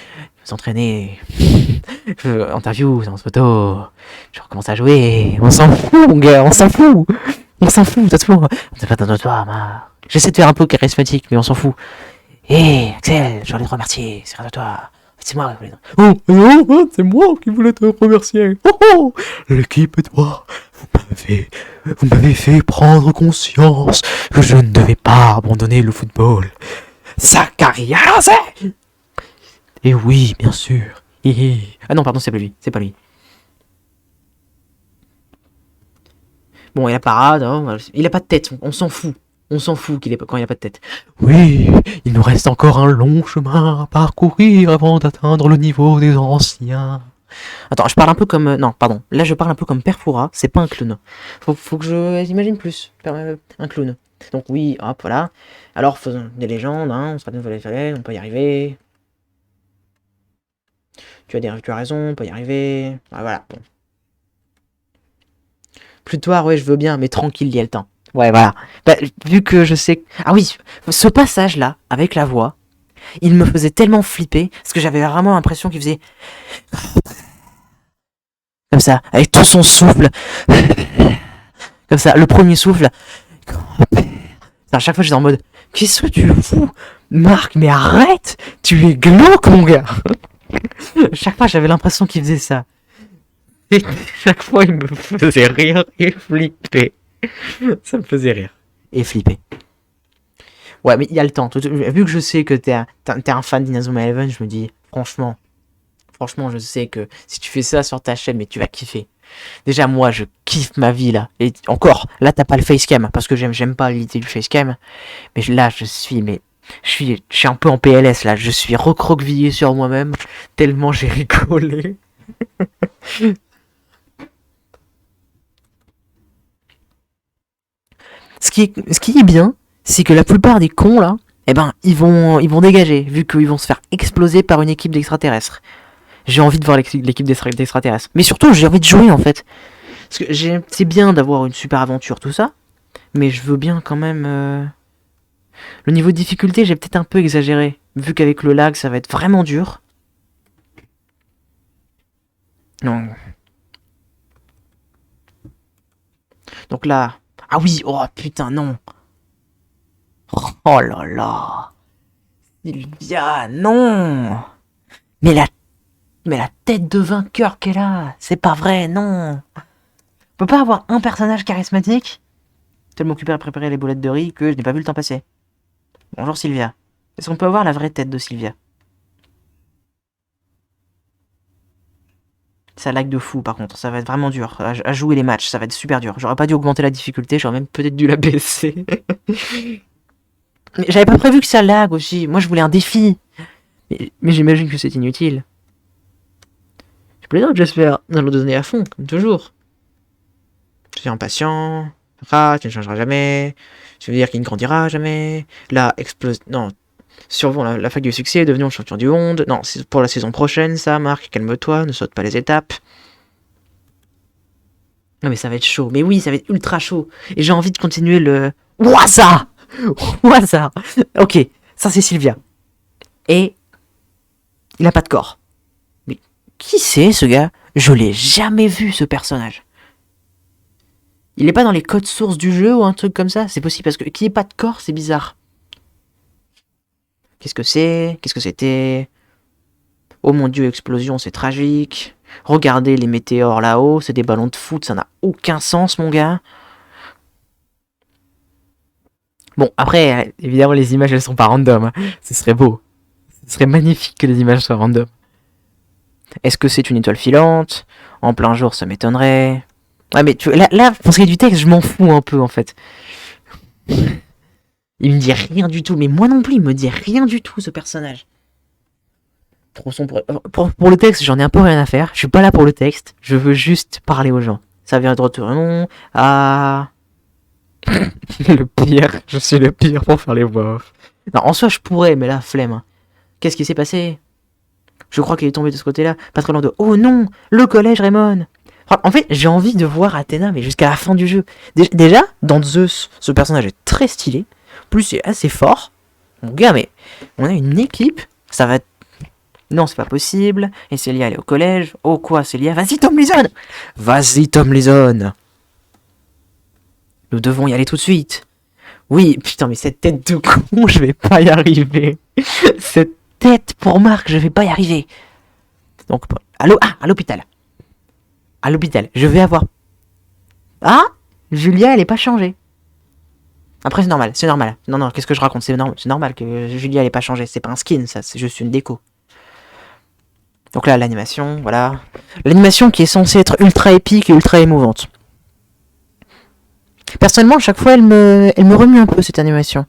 A: s'entraîner. Interview, séance photo. Je recommence à jouer. On s'en fout, mon gars, on s'en fout. On s'en fout, de toute façon. On n'est pas dans notre toi, Marc.
B: J'essaie de faire un peu charismatique, mais on s'en fout. Hé, Axel, j'ai envie de te remercier, c'est grâce à toi. C'est moi. C'est moi qui voulais te remercier. L'équipe et toi, vous m'avez fait prendre conscience que je ne devais pas abandonner le football. Zacharias. Et oui, bien sûr. Ah non, pardon, c'est pas lui. Bon, il a parade, hein, il a pas de tête, on s'en fout. On s'en fout quand il a pas de tête. Oui, il nous reste encore un long chemin à parcourir avant d'atteindre le niveau des anciens. Attends, je parle un peu comme... non, pardon. Là, je parle un peu comme Perfora, c'est pas un clown. Faut que je imagine plus. Un clown. Donc oui, hop, voilà. Alors, faisons des légendes, hein, on sera de nouvelles, on peut y arriver. Tu as raison, on peut y arriver. Ah, voilà, bon. Plutoire, ouais, je veux bien, mais tranquille, il y a le temps. Ouais, voilà. Bah, vu que je sais... Ah oui, ce passage-là, avec la voix, il me faisait tellement flipper, parce que j'avais vraiment l'impression qu'il faisait... Comme ça, avec tout son souffle. Comme ça, le premier souffle. À chaque fois, j'étais en mode... Qu'est-ce que tu fous, Marc, mais arrête. Tu es glauque, mon gars. Chaque fois, j'avais l'impression qu'il faisait ça. Et chaque fois, il me faisait rire et flipper. Ça me faisait rire. Et flipper. Ouais, mais il y a le temps. Vu que je sais que t'es un fan d'Inazuma Eleven, je me dis, franchement, je sais que si tu fais ça sur ta chaîne, mais tu vas kiffer. Déjà, moi, je kiffe ma vie, là. Et encore, là, t'as pas le facecam, parce que j'aime pas l'idée du facecam. Mais là, je suis un peu en PLS, là. Je suis recroquevillé sur moi-même, tellement j'ai rigolé. Ce qui est bien, c'est que la plupart des cons là, eh ben, ils vont dégager, vu qu'ils vont se faire exploser par une équipe d'extraterrestres. J'ai envie de voir l'équipe d'extraterrestres. Mais surtout, j'ai envie de jouer en fait. Parce que c'est bien d'avoir une super aventure, tout ça. Mais je veux bien quand même... Le niveau de difficulté, j'ai peut-être un peu exagéré. Vu qu'avec le lag, ça va être vraiment dur. Non. Donc là... Ah oui, oh putain, non. Oh là là. Sylvia, non. Mais la tête de vainqueur qu'elle a, c'est pas vrai, non. On peut pas avoir un personnage charismatique. Tellement occupé à préparer les boulettes de riz que je n'ai pas vu le temps passer. Bonjour Sylvia. Est-ce qu'on peut avoir la vraie tête de Sylvia? Ça lag de fou par contre, ça va être vraiment dur. À jouer les matchs, ça va être super dur. J'aurais pas dû augmenter la difficulté, j'aurais même peut-être dû la baisser. Mais j'avais pas prévu que ça lag aussi. Moi je voulais un défi. Mais j'imagine que c'est inutile. Je plaisante, j'espère. Nous allons donner à fond, comme toujours. Je suis impatient. Tu ne changeras jamais. Ça veut dire qu'il ne grandira jamais. Là, explose. Non. Survons la fac du succès, devenons champion du monde. Non, c'est pour la saison prochaine, ça, Marc. Calme-toi, ne saute pas les étapes. Non, mais ça va être chaud. Mais oui, ça va être ultra chaud. Et j'ai envie de continuer le... Waza. Ok, ça c'est Sylvia. Et... il a pas de corps. Mais qui c'est, ce gars? Je l'ai jamais vu, ce personnage. Il est pas dans les codes sources du jeu ou un truc comme ça? C'est possible, parce que qu'il n'y ait pas de corps, c'est bizarre. Qu'est-ce que c'est? Qu'est-ce que c'était? Oh mon dieu, explosion, c'est tragique. Regardez les météores là-haut, c'est des ballons de foot, ça n'a aucun sens, mon gars. Bon, après, évidemment, les images, elles sont pas random. Hein. Ce serait beau. Ce serait magnifique que les images soient random. Est-ce que c'est une étoile filante? En plein jour, ça m'étonnerait. Ouais, mais là, pour ce qui est du texte, je m'en fous un peu, en fait. Il me dit rien du tout, mais moi non plus, il me dit rien du tout, ce personnage. Trop sombre. Pour le texte, j'en ai un peu rien à faire. Je suis pas là pour le texte, je veux juste parler aux gens. Ça vient de retour, non? Ah... le pire, je suis le pire pour faire les voix off. Non, en soi, je pourrais, mais là, flemme. Qu'est-ce qui s'est passé? Je crois qu'il est tombé de ce côté-là, pas très loin de... Oh non, le collège Raymond. En fait, j'ai envie de voir Athéna, mais jusqu'à la fin du jeu. Déjà, dans Zeus, ce personnage est très stylé. Plus, c'est assez fort. Mon gars, mais on a une équipe. Ça va être... Non, c'est pas possible. Et Célia, elle est au collège. Oh quoi, Célia? Vas-y, Tomlinson. Vas-y, Tomlinson. Nous devons y aller tout de suite. Oui, putain, mais cette tête de con, je vais pas y arriver. Cette tête pour Marc, je vais pas y arriver. Donc, à l'hôpital. À l'hôpital, je vais avoir... Ah, Julia, elle est pas changée. Après, c'est normal. Non, qu'est-ce que je raconte, c'est normal que Julia, elle est pas changée. C'est pas un skin, ça, c'est juste une déco. Donc là, l'animation, voilà. L'animation qui est censée être ultra épique et ultra émouvante. Personnellement, à chaque fois, elle me remue un peu, cette animation.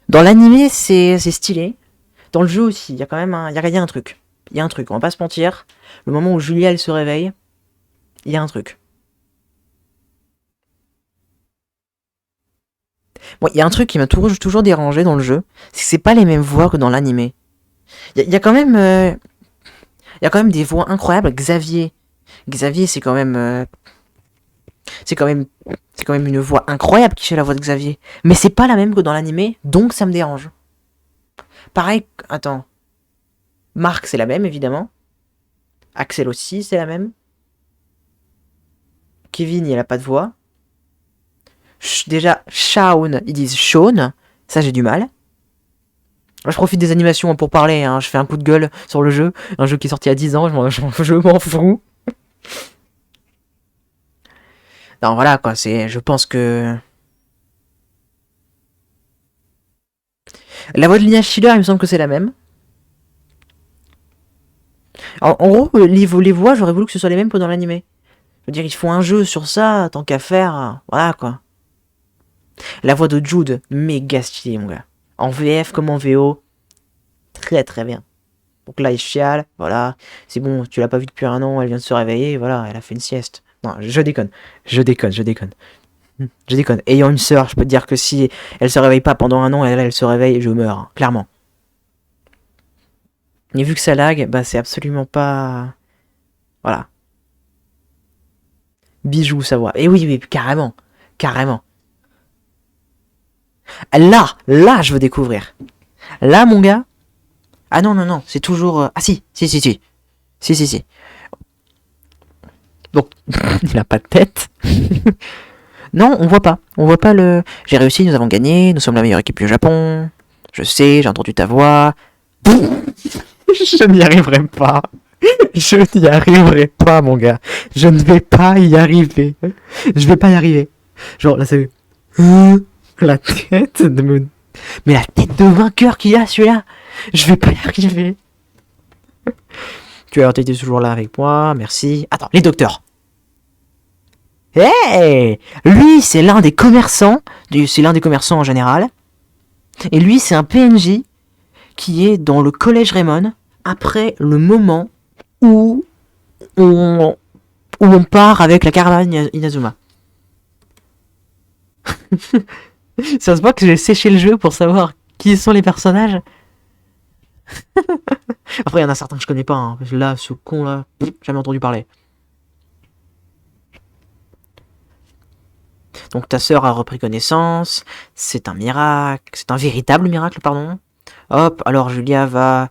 B: Dans l'animé, c'est stylé. Dans le jeu aussi, il y a quand même un truc. Il y a un truc, on va pas se mentir. Le moment où Julia, elle se réveille, il y a un truc. Bon, il y a un truc qui m'a toujours dérangé dans le jeu, c'est que c'est pas les mêmes voix que dans l'animé. Il y a quand même... il y a quand même des voix incroyables. Xavier, c'est quand même... C'est quand même une voix incroyable qui fait la voix de Xavier. Mais c'est pas la même que dans l'animé, donc ça me dérange. Pareil, attends. Marc, c'est la même, évidemment. Axel aussi, c'est la même. Kevin, il a pas de voix. Déjà, Shaun, ils disent Shaun. Ça, j'ai du mal. Là, je profite des animations pour parler. Hein. Je fais un coup de gueule sur le jeu. Un jeu qui est sorti il y a 10 ans, je m'en fous. Non, voilà, quoi. Je pense que... La voix de Lina Schiller, il me semble que c'est la même. En gros, les voix, j'aurais voulu que ce soit les mêmes que dans l'animé. Je veux dire, ils font un jeu sur ça, tant qu'à faire. Voilà, quoi. La voix de Jude, méga stylée, mon gars. En VF comme en VO, très très bien. Donc là, il chiale, voilà. C'est bon, tu l'as pas vu depuis un an, elle vient de se réveiller, voilà, elle a fait une sieste. Non, je déconne. Je déconne. Ayant une sœur, je peux te dire que si elle se réveille pas pendant un an, elle se réveille, je meurs, hein, clairement. Et vu que ça lag, bah c'est absolument pas... Voilà. Bijou, sa voix. Et oui, carrément. Là, je veux découvrir. Là, mon gars... Ah non, c'est toujours... Ah si. Donc, il a pas de tête. Non, on voit pas le... J'ai réussi, nous avons gagné, nous sommes la meilleure équipe du Japon. Je sais, j'ai entendu ta voix. Je n'y arriverai pas. Je n'y arriverai pas, mon gars. Je ne vais pas y arriver. Je vais pas y arriver. Genre, là, c'est... La tête de... Mais la tête de vainqueur qu'il y a, celui-là. Je vais pas y arriver. Tu as été toujours là avec moi, merci. Attends, les docteurs. Hey, lui, c'est l'un des commerçants. C'est l'un des commerçants en général. Et lui, c'est un PNJ qui est dans le collège Raymond après le moment où on part avec la caravane Inazuma. Ça se voit que j'ai séché le jeu pour savoir qui sont les personnages. Après, il y en a certains que je connais pas. Hein. Là, ce con là, jamais entendu parler. Donc ta sœur a repris connaissance. C'est un miracle. C'est un véritable miracle, pardon. Hop, alors Julia va...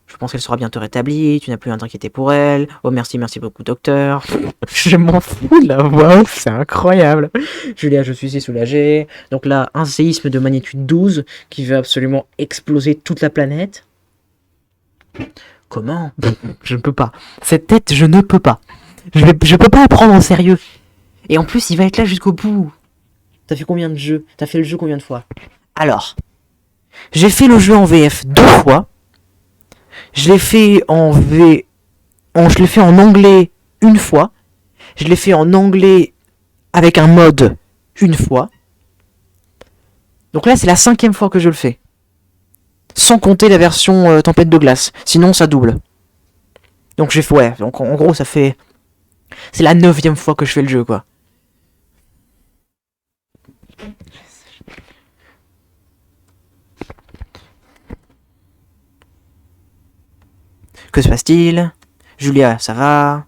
B: Je pense qu'elle sera bientôt rétablie. Tu n'as plus à t'inquiéter pour elle. Oh merci beaucoup docteur. Je m'en fous de la voix, c'est incroyable. Julia, je suis si soulagée. Donc là, un séisme de magnitude 12 qui va absolument exploser toute la planète. Comment? Je ne peux pas. Cette tête, je ne peux pas. Je peux pas la prendre en sérieux. Et en plus, il va être là jusqu'au bout. T'as fait combien de jeux? T'as fait le jeu combien de fois? Alors, j'ai fait le jeu en VF 2 fois. Je l'ai fait je l'ai fait en anglais une fois. Je l'ai fait en anglais avec un mode une fois. Donc là, c'est la 5e fois que je le fais. Sans compter la version tempête de glace. Sinon, ça double. Donc j'ai fait... Ouais, donc en gros, ça fait... C'est la 9e fois que je fais le jeu, quoi. Que se passe-t-il? Julia, ça va?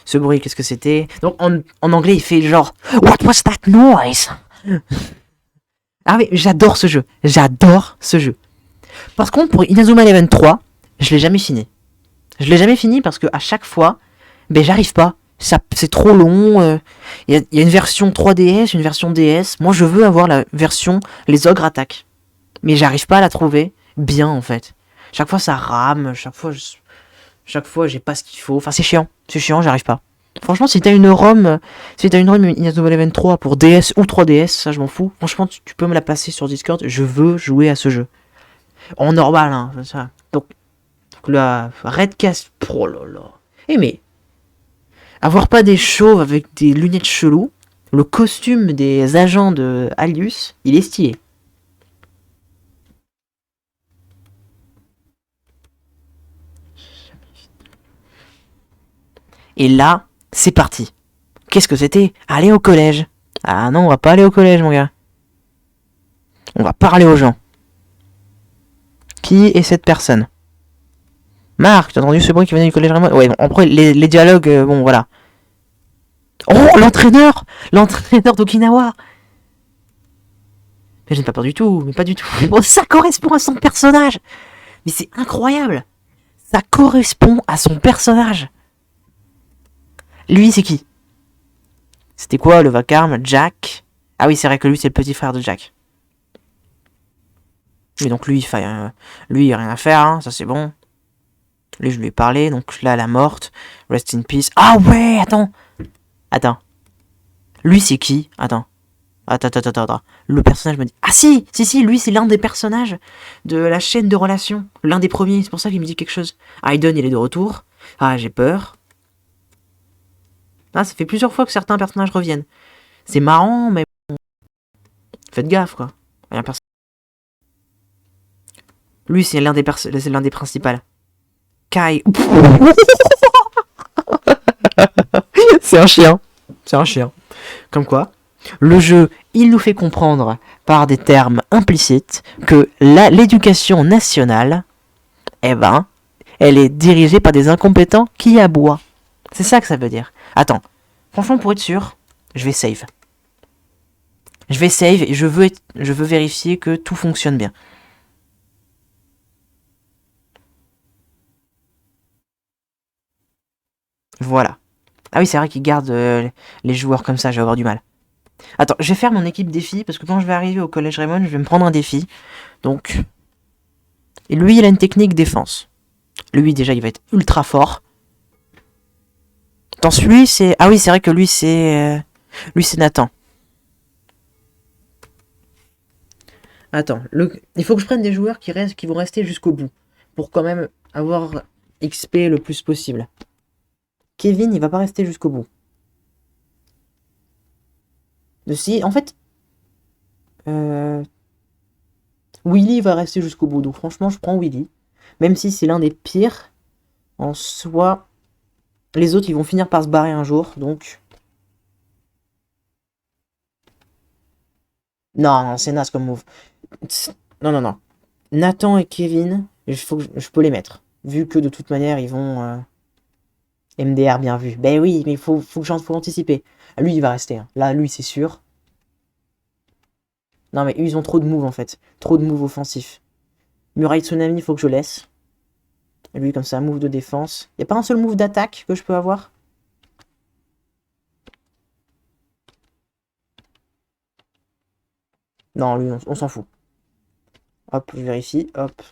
B: Ce bruit, qu'est-ce que c'était? Donc en anglais, il fait genre What was that noise? Ah oui, j'adore ce jeu. Par contre, pour Inazuma Eleven 3, je l'ai jamais fini. Parce que à chaque fois, j'arrive pas. c'est trop long. Y a une version 3DS, une version DS. Moi, je veux avoir la version Les Ogres attaquent. Mais j'arrive pas à la trouver bien, en fait. Chaque fois, ça rame. Chaque fois, j'ai pas ce qu'il faut. Enfin, c'est chiant. C'est chiant, j'arrive pas. Franchement, si t'as une ROM Inazuma Eleven 3 pour DS ou 3DS, ça, je m'en fous. Franchement, tu peux me la passer sur Discord. Je veux jouer à ce jeu. En normal, hein. Ça. Donc la Redcast Pro, là, là. Eh, mais avoir pas des chauves avec des lunettes cheloues, le costume des agents de Alius, il est stylé. Et là, c'est parti. Qu'est-ce que c'était? Aller au collège. Ah non, on va pas aller au collège, mon gars. On va parler aux gens. Qui est cette personne? Marc, t'as entendu ce bruit qui venait du collège Raymond? Ouais, bon, après, les dialogues, bon, voilà. Oh, l'entraîneur! L'entraîneur d'Okinawa! Mais je n'ai pas peur du tout, mais pas du tout. Bon, ça correspond à son personnage! Mais c'est incroyable! Ça correspond à son personnage! Lui, c'est qui? C'était quoi le vacarme? Jack? Ah oui, c'est vrai que lui, c'est le petit frère de Jack. Et donc lui, lui, il a rien à faire, hein, ça c'est bon. Lui, je lui ai parlé, donc là, la morte. Rest in peace. Ah ouais, attends. Lui, c'est qui? Attends. Le personnage me dit... Ah si, lui, c'est l'un des personnages de la chaîne de relations. L'un des premiers, c'est pour ça qu'il me dit quelque chose. Aiden, il est de retour. Ah, j'ai peur. Ah, ça fait plusieurs fois que certains personnages reviennent. C'est marrant, mais... Faites gaffe, quoi. Lui, c'est l'un des principaux. Kai. C'est un chien. Comme quoi, le jeu, il nous fait comprendre par des termes implicites que l'éducation nationale, eh ben, elle est dirigée par des incompétents qui aboient. C'est ça que ça veut dire. Attends, franchement, pour être sûr, je vais save. Et je veux vérifier que tout fonctionne bien. Voilà. Ah oui, c'est vrai qu'il garde les joueurs comme ça, je vais avoir du mal. Attends, je vais faire mon équipe défi, parce que quand je vais arriver au collège Raymond, je vais me prendre un défi. Donc... Et lui, il a une technique défense. Lui, déjà, il va être ultra fort. Attends, lui, c'est... Ah oui, c'est vrai que lui, c'est... Lui, c'est Nathan. Attends, il faut que je prenne des joueurs qui vont rester jusqu'au bout. Pour quand même avoir XP le plus possible. Kevin, il va pas rester jusqu'au bout. Si, en fait... Willy va rester jusqu'au bout. Donc franchement, je prends Willy. Même si c'est l'un des pires. En soi... Les autres, ils vont finir par se barrer un jour. Donc... Non, c'est naze comme move. Non. Nathan et Kevin, je peux les mettre. Vu que de toute manière, ils vont... MDR bien vu. Ben oui, mais faut anticiper. Lui, il va rester. Hein. Là, lui, c'est sûr. Non, mais ils ont trop de moves, en fait. Trop de moves offensifs. Muraille Tsunami, il faut que je laisse. Lui, comme ça, move de défense. Y a pas un seul move d'attaque que je peux avoir? Non, lui, on s'en fout. Hop, je vérifie. Hop.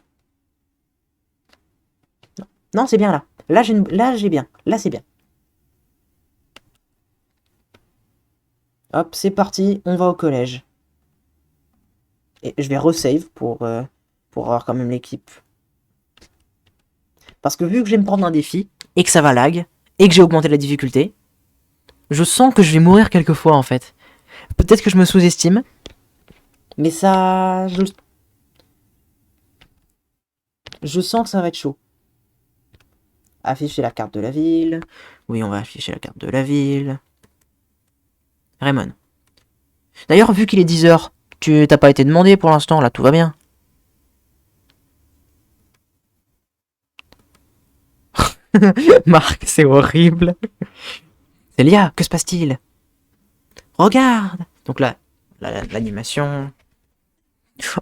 B: Non, c'est bien là. Là, j'ai bien. Là, c'est bien. Hop, c'est parti. On va au collège. Et je vais resave pour avoir quand même l'équipe. Parce que vu que je vais me prendre un défi, et que ça va lag, et que j'ai augmenté la difficulté, je sens que je vais mourir quelquefois en fait. Peut-être que je me sous-estime, mais ça... Je sens que ça va être chaud. Afficher la carte de la ville. Oui, on va afficher la carte de la ville. Raymond. D'ailleurs, vu qu'il est 10h, tu t'as pas été demandé pour l'instant, là tout va bien. Marc, c'est horrible. Célia, que se passe-t-il? Regarde. Donc là, l'animation.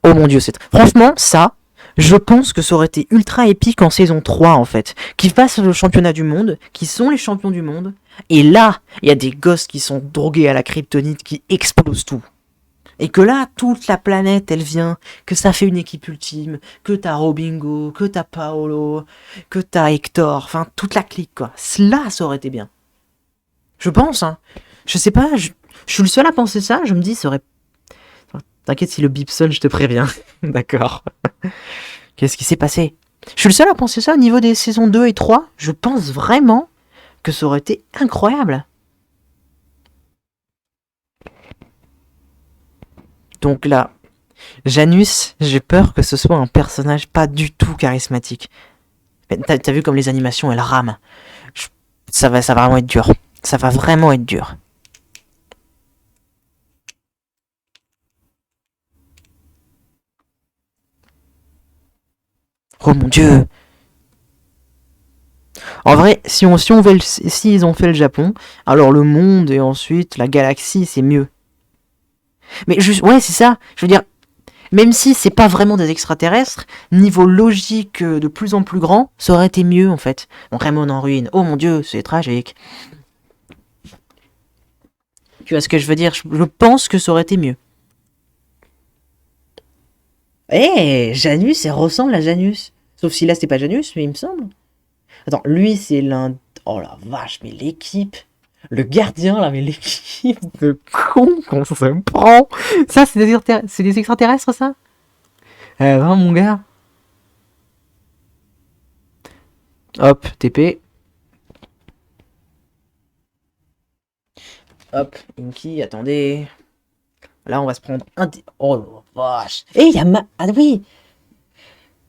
B: Oh mon dieu, c'est... Franchement, ça, Je pense que ça aurait été ultra épique en saison 3 en fait. Qu'ils fassent le championnat du monde, qui sont les champions du monde. Et là, il y a des gosses qui sont drogués à la kryptonite qui explosent tout. Et que là, toute la planète, elle vient, que ça fait une équipe ultime, que t'as Robingo, que t'as Paolo, que t'as Hector, enfin toute la clique quoi. Là, ça aurait été bien. Je pense, hein. Je sais pas, je suis le seul à penser ça, je me dis, ça aurait... T'inquiète si le bip sonne, je te préviens. D'accord. Qu'est-ce qui s'est passé? Je suis le seul à penser ça au niveau des saisons 2 et 3. Je pense vraiment que ça aurait été incroyable. Donc là, Janus, j'ai peur que ce soit un personnage pas du tout charismatique. T'as vu comme les animations, elles rament. Ça va vraiment être dur. Ça va vraiment être dur. Oh mon dieu. En vrai, si ils ont fait le Japon, alors le monde et ensuite la galaxie, c'est mieux. Mais juste, ouais, c'est ça. Je veux dire, même si c'est pas vraiment des extraterrestres, niveau logique de plus en plus grand, ça aurait été mieux en fait. Donc Raymond en ruine. Oh mon dieu, c'est tragique. Tu vois ce que je veux dire? Je pense que ça aurait été mieux. Eh, Janus, elle ressemble à Janus. Sauf si là, c'est pas Janus, mais il me semble. Attends, lui, c'est l'un... Oh la vache, mais l'équipe... Le gardien, là, mais l'équipe de cons qu'on se prend. Ça, c'est des extraterrestres, ça? Eh ben, mon gars. Hop, TP. Hop, Inky, attendez. Là, on va se prendre un... Oh la vache. Eh, il y a... Ah oui.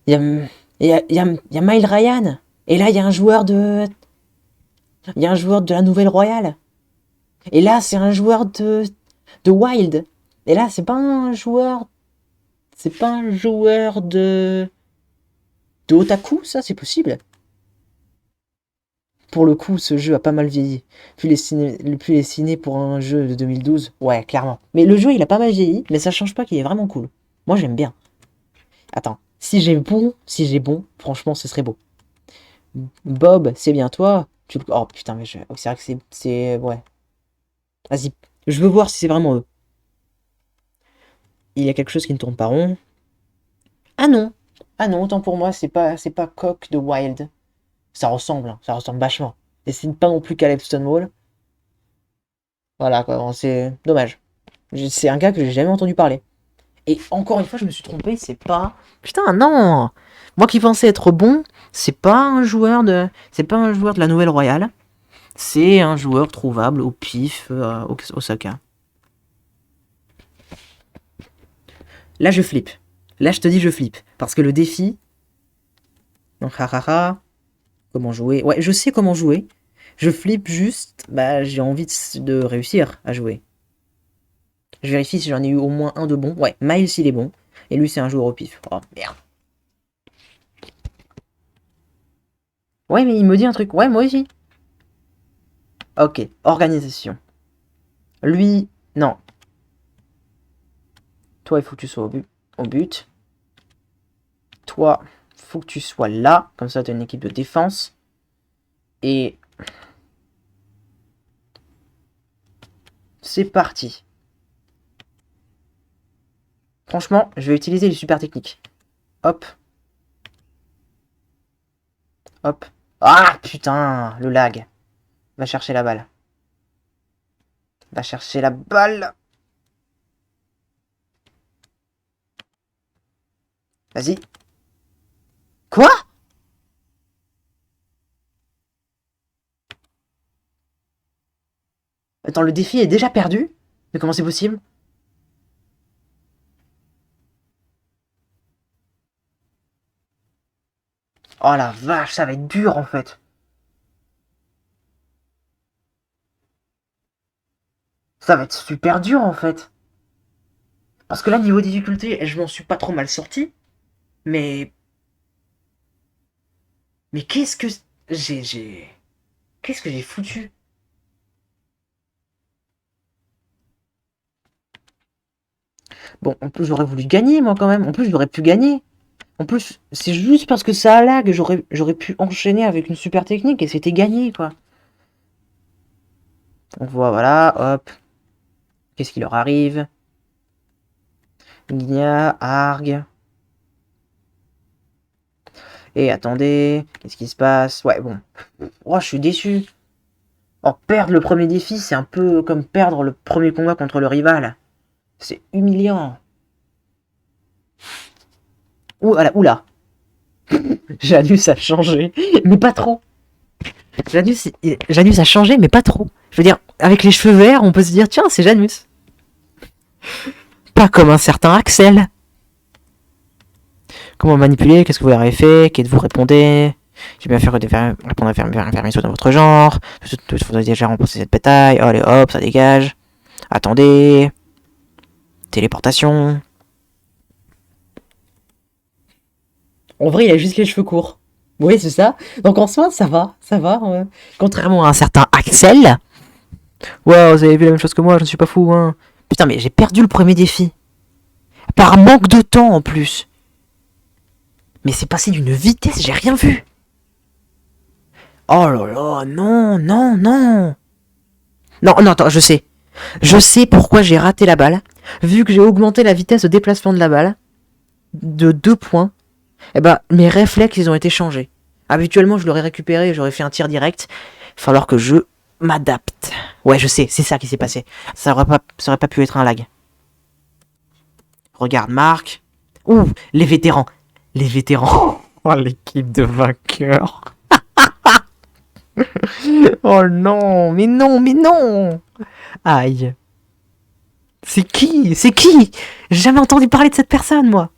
B: Il y a... Il y a Mile Ryan. Et là, il y a un joueur de... Il y a un joueur de la Nouvelle Royale. Et là, c'est un joueur de Wild. Et là, c'est pas un joueur... C'est pas un joueur de Otaku, ça, c'est possible. Pour le coup, ce jeu a pas mal vieilli. Puis les ciné pour un jeu de 2012, ouais, clairement. Mais le jeu, il a pas mal vieilli, mais ça change pas qu'il est vraiment cool. Moi, j'aime bien. Attends, si j'ai bon, franchement, ce serait beau. Bob, c'est bien toi. Oh putain, mais c'est vrai que ouais. Vas-y, je veux voir si c'est vraiment eux. Il y a quelque chose qui ne tourne pas rond. Ah non, ah non, autant pour moi, c'est pas Coq de Wild. Ça ressemble, hein, ça ressemble vachement. Et c'est pas non plus Caleb Stonewall. Voilà, quoi, bon, c'est dommage. C'est un gars que j'ai jamais entendu parler. Et encore une fois, je me suis trompé, c'est pas... Putain, non. Moi qui pensais être bon, c'est pas un joueur de... C'est pas un joueur de la Nouvelle Royale. C'est un joueur trouvable au pif à Osaka. Là, je flippe. Là, je te dis, je flippe. Parce que le défi... Donc, hahaha... Comment jouer? Ouais, je sais comment jouer. Je flippe juste... Bah, j'ai envie de réussir à jouer. Je vérifie si j'en ai eu au moins un de bon. Ouais, Miles, il est bon. Et lui, c'est un joueur au pif. Oh, merde. Ouais, mais il me dit un truc. Ouais, moi aussi. Ok, organisation. Lui, non. Toi, il faut que tu sois au but. Toi, il faut que tu sois là. Comme ça, tu as une équipe de défense. Et... C'est parti. Franchement, je vais utiliser les super techniques. Hop. Hop. Ah, putain, le lag. Va chercher la balle. Va chercher la balle. Vas-y. Quoi? Attends, le défi est déjà perdu? Mais comment c'est possible? Oh la vache, ça va être dur en fait. Ça va être super dur en fait. Parce que là, niveau difficulté, je m'en suis pas trop mal sorti. Mais... Mais qu'est-ce que... Qu'est-ce que j'ai foutu? Bon, en plus, j'aurais voulu gagner, moi, quand même. En plus, j'aurais pu gagner. En plus, c'est juste parce que ça lag, j'aurais pu enchaîner avec une super technique et c'était gagné, quoi. On voit, voilà, hop. Qu'est-ce qui leur arrive? Gna, Arg. Et attendez, qu'est-ce qui se passe? Ouais, bon. Oh, je suis déçu. Oh, perdre le premier défi, c'est un peu comme perdre le premier combat contre le rival. C'est humiliant. Oula. Janus a changé, mais pas trop. Janus a changé, mais pas trop. Je veux dire, avec les cheveux verts, on peut se dire, tiens, c'est Janus. Pas comme un certain Axel. Comment manipuler? Qu'est-ce que vous avez fait? Qu'êtes-vous? Répondez. J'ai bien fait répondre à faire mes sauts dans votre genre. Vous avez déjà remplacé cette bataille. Allez hop, ça dégage. Attendez. Téléportation. En vrai, il a juste les cheveux courts. Oui, c'est ça. Donc en soi, ça va. Ouais. Contrairement à un certain Axel. Wow, vous avez vu la même chose que moi, je ne suis pas fou, hein. Putain, mais j'ai perdu le premier défi. Par manque de temps en plus. Mais c'est passé d'une vitesse, j'ai rien vu. Oh là là, non. Non, attends, je sais. Je sais pourquoi j'ai raté la balle. Vu que j'ai augmenté la vitesse de déplacement de la balle de 2 points, eh ben, mes réflexes, ils ont été changés. Habituellement, je l'aurais récupéré, j'aurais fait un tir direct. Il va falloir que je m'adapte. Ouais, je sais, c'est ça qui s'est passé. Ça aurait pas pu être un lag. Regarde, Marc. Ouh, les vétérans. Oh, l'équipe de vainqueurs. Oh non, mais non. Aïe. C'est qui? J'ai jamais entendu parler de cette personne, moi.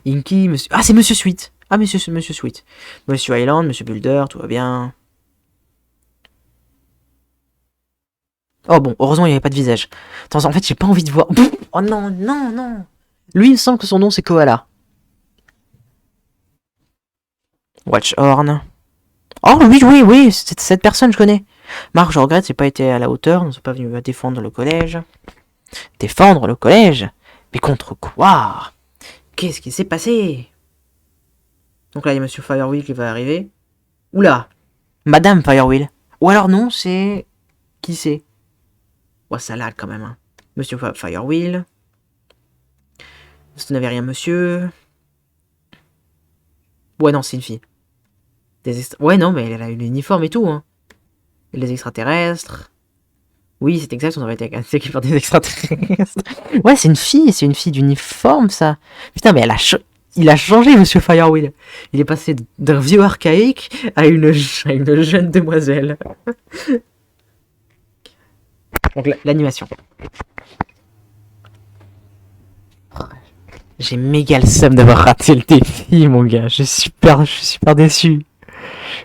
B: Inky, monsieur... Ah, c'est Monsieur Sweet. Ah, monsieur Sweet. Monsieur Island, Monsieur Builder, tout va bien. Oh bon, heureusement il n'y avait pas de visage. Attends, en fait, j'ai pas envie de voir... Oh non. Lui, il me semble que son nom, c'est Koala. Watchhorn. Oh oui, cette personne, je connais. Marc, je regrette, c'est pas été à la hauteur, nous sommes pas venus défendre le collège. Défendre le collège? Mais contre quoi? Qu'est-ce qui s'est passé? Donc là, il y a Monsieur Firewheel qui va arriver. Oula! Madame Firewheel. Ou alors non, c'est... Qui c'est? Ouais, ça lag quand même, hein. Monsieur Firewheel. Vous n'avez rien, monsieur. Ouais, non, c'est une fille. Ouais, non, mais elle a eu l'uniforme et tout, hein. Et les extraterrestres. Oui, c'est exact, on aurait été attaqué par des extraterrestres. Ouais, c'est une fille d'uniforme, ça. Putain, mais il a changé, Monsieur Firewheel. Il est passé d'un vieux archaïque à une jeune demoiselle. Donc, l'animation. J'ai méga le seum d'avoir raté le défi, mon gars. Je suis super déçu.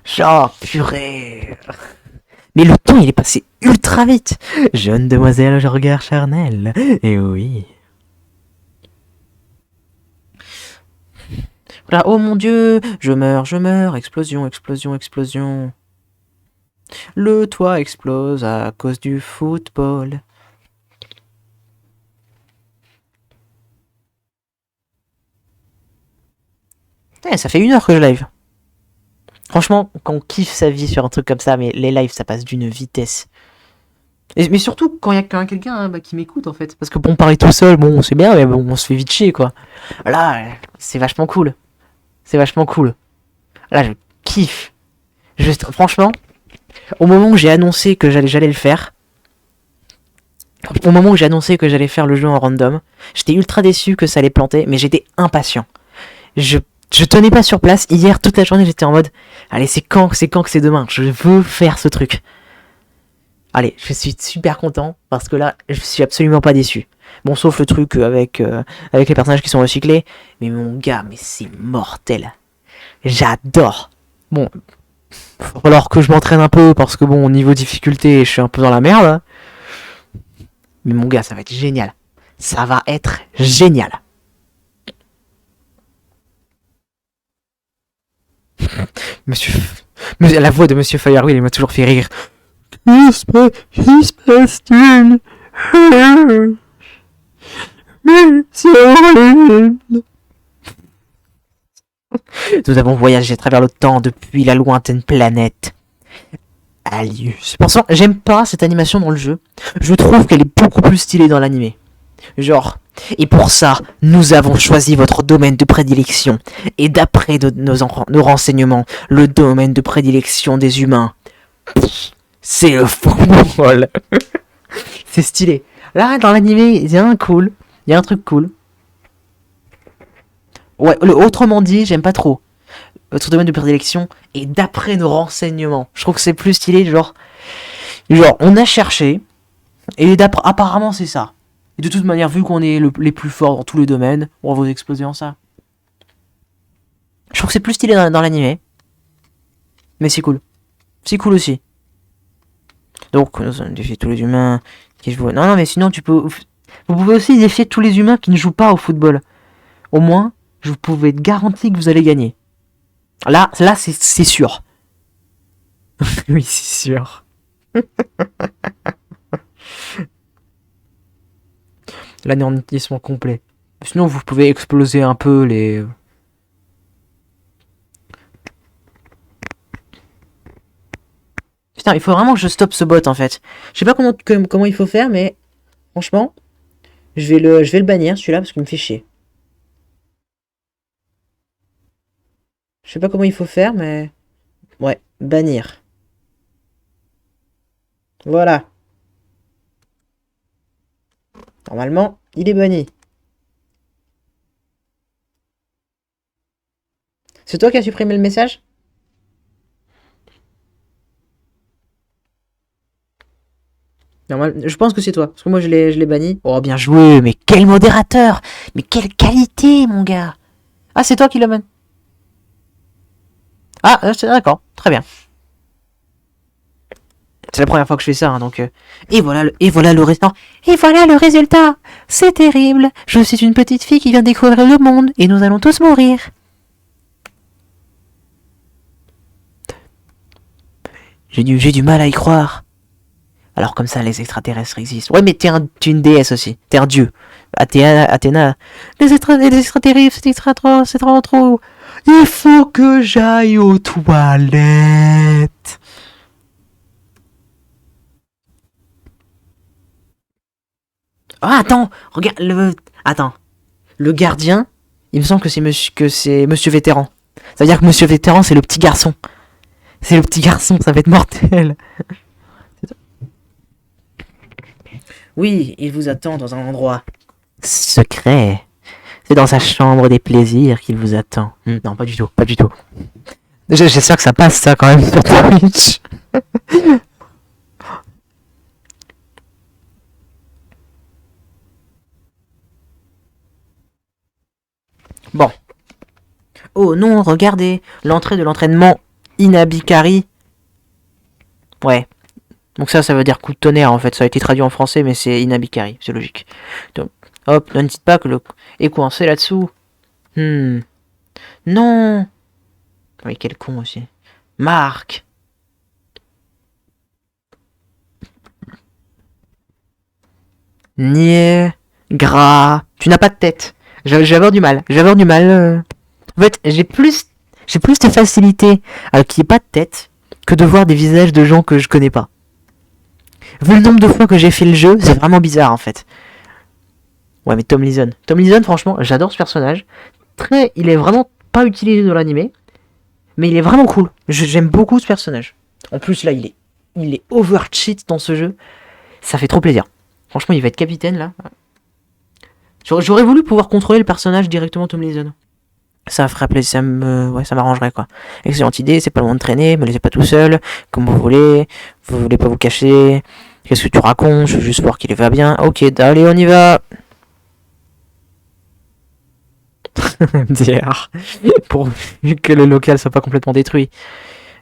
B: Genre, purée. Mais le temps, il est passé ultra vite. Jeune demoiselle au regard charnel. Et oui. Voilà, oh mon dieu, je meurs. Explosion. Le toit explose à cause du football. Ça fait 1 heure que je live. Franchement, quand on kiffe sa vie sur un truc comme ça, mais les lives, ça passe d'une vitesse. Mais surtout, quand il y a quelqu'un qui m'écoute, en fait. Parce que bon, parler tout seul, bon, c'est bien, mais bon, on se fait vite chier, quoi. Là, c'est vachement cool. Là, je kiffe. Franchement, au moment où j'ai annoncé que j'allais le faire, au moment où j'ai annoncé que j'allais faire le jeu en random, j'étais ultra déçu que ça allait planter, mais j'étais impatient. Je tenais pas sur place. Hier, toute la journée, j'étais en mode, allez, c'est quand que c'est demain. Je veux faire ce truc. Allez, je suis super content parce que là, je suis absolument pas déçu. Bon, sauf le truc avec les personnages qui sont recyclés. Mais mon gars, mais c'est mortel. J'adore. Bon, va falloir que je m'entraîne un peu parce que bon, au niveau difficulté, je suis un peu dans la merde. Mais mon gars, ça va être génial. Ça va être génial. La voix de Monsieur Firewheel, il m'a toujours fait rire. Mais c'est horrible. Nous avons voyagé à travers le temps depuis la lointaine planète Alius. Pourtant, j'aime pas cette animation dans le jeu. Je trouve qu'elle est beaucoup plus stylée dans l'animé. Genre, et pour ça, nous avons choisi votre domaine de prédilection. Et d'après nos renseignements, le domaine de prédilection des humains, c'est le football. C'est stylé. Là, dans l'animé, il y a un cool. Il y a un truc cool. Ouais, autrement dit, j'aime pas trop. Votre domaine de prédilection et d'après nos renseignements. Je trouve que c'est plus stylé, genre, on a cherché et apparemment c'est ça. Et de toute manière, vu qu'on est les plus forts dans tous les domaines, on va vous exploser en ça. Je trouve que c'est plus stylé dans l'animé, mais c'est cool. C'est cool aussi. Donc, nous allons défier tous les humains qui jouent. Non, mais sinon vous pouvez aussi défier tous les humains qui ne jouent pas au football. Au moins, je vous pouvez être garanti que vous allez gagner. Là, c'est sûr. Oui, c'est sûr. L'anéantissement complet. Sinon, vous pouvez exploser un peu les... Putain, il faut vraiment que je stoppe ce bot, en fait. Je sais pas comment il faut faire, mais... Franchement, je vais le bannir, celui-là, parce qu'il me fait chier. Je sais pas comment il faut faire, mais... Ouais, bannir. Voilà. Normalement, il est banni. C'est toi qui as supprimé le message? Je pense que c'est toi, parce que moi je l'ai banni. Oh, bien joué, mais quel modérateur! Mais quelle qualité, mon gars! Ah, c'est toi qui le banni. Ah, d'accord, très bien. C'est la première fois que je fais ça, hein, donc... Et voilà le résultat. Et voilà le résultat. C'est terrible. Je suis une petite fille qui vient découvrir le monde, et nous allons tous mourir. J'ai du mal à y croire. Alors comme ça, les extraterrestres existent. Ouais, mais t'es une déesse aussi. T'es un dieu. Athéna. Les extraterrestres, c'est trop. Il faut que j'aille aux toilettes. Ah, attends, regarde Attends. Le gardien, il me semble que c'est monsieur vétéran. Ça veut dire que monsieur vétéran, c'est le petit garçon. C'est le petit garçon, ça va être mortel. Oui, il vous attend dans un endroit secret. C'est dans sa chambre des plaisirs qu'il vous attend. Non, pas du tout. J'espère que ça passe ça quand même sur Twitch. Bon. Oh non, regardez, l'entrée de l'entraînement Inabikari. Ouais. Donc ça veut dire coup de tonnerre en fait. Ça a été traduit en français, mais c'est Inabikari, c'est logique. Donc, hop, ne dites pas que le est coincé là-dessous. Non. Oui, quel con aussi. Marc. Niais. Gras. Tu n'as pas de tête. Je vais avoir du mal. En fait, j'ai plus de facilité à qu'il n'y ait pas de tête que de voir des visages de gens que je connais pas. Vu le nombre de fois que j'ai fait le jeu, c'est vraiment bizarre en fait. Ouais, mais Tom Leeson, franchement, j'adore ce personnage. Il est vraiment pas utilisé dans l'animé, mais il est vraiment cool. J'aime beaucoup ce personnage. En plus, là, il est over cheat dans ce jeu. Ça fait trop plaisir. Franchement, il va être capitaine là. J'aurais voulu pouvoir contrôler le personnage directement Tom Leeson. Ça ferait plaisir, ça m'arrangerait quoi. Excellente idée, c'est pas loin de traîner, me laissez pas tout seul, comme vous voulez pas vous cacher. Qu'est-ce que tu racontes? Je veux juste voir qu'il va bien. Ok, allez, on y va. MDR. Pourvu que le local soit pas complètement détruit.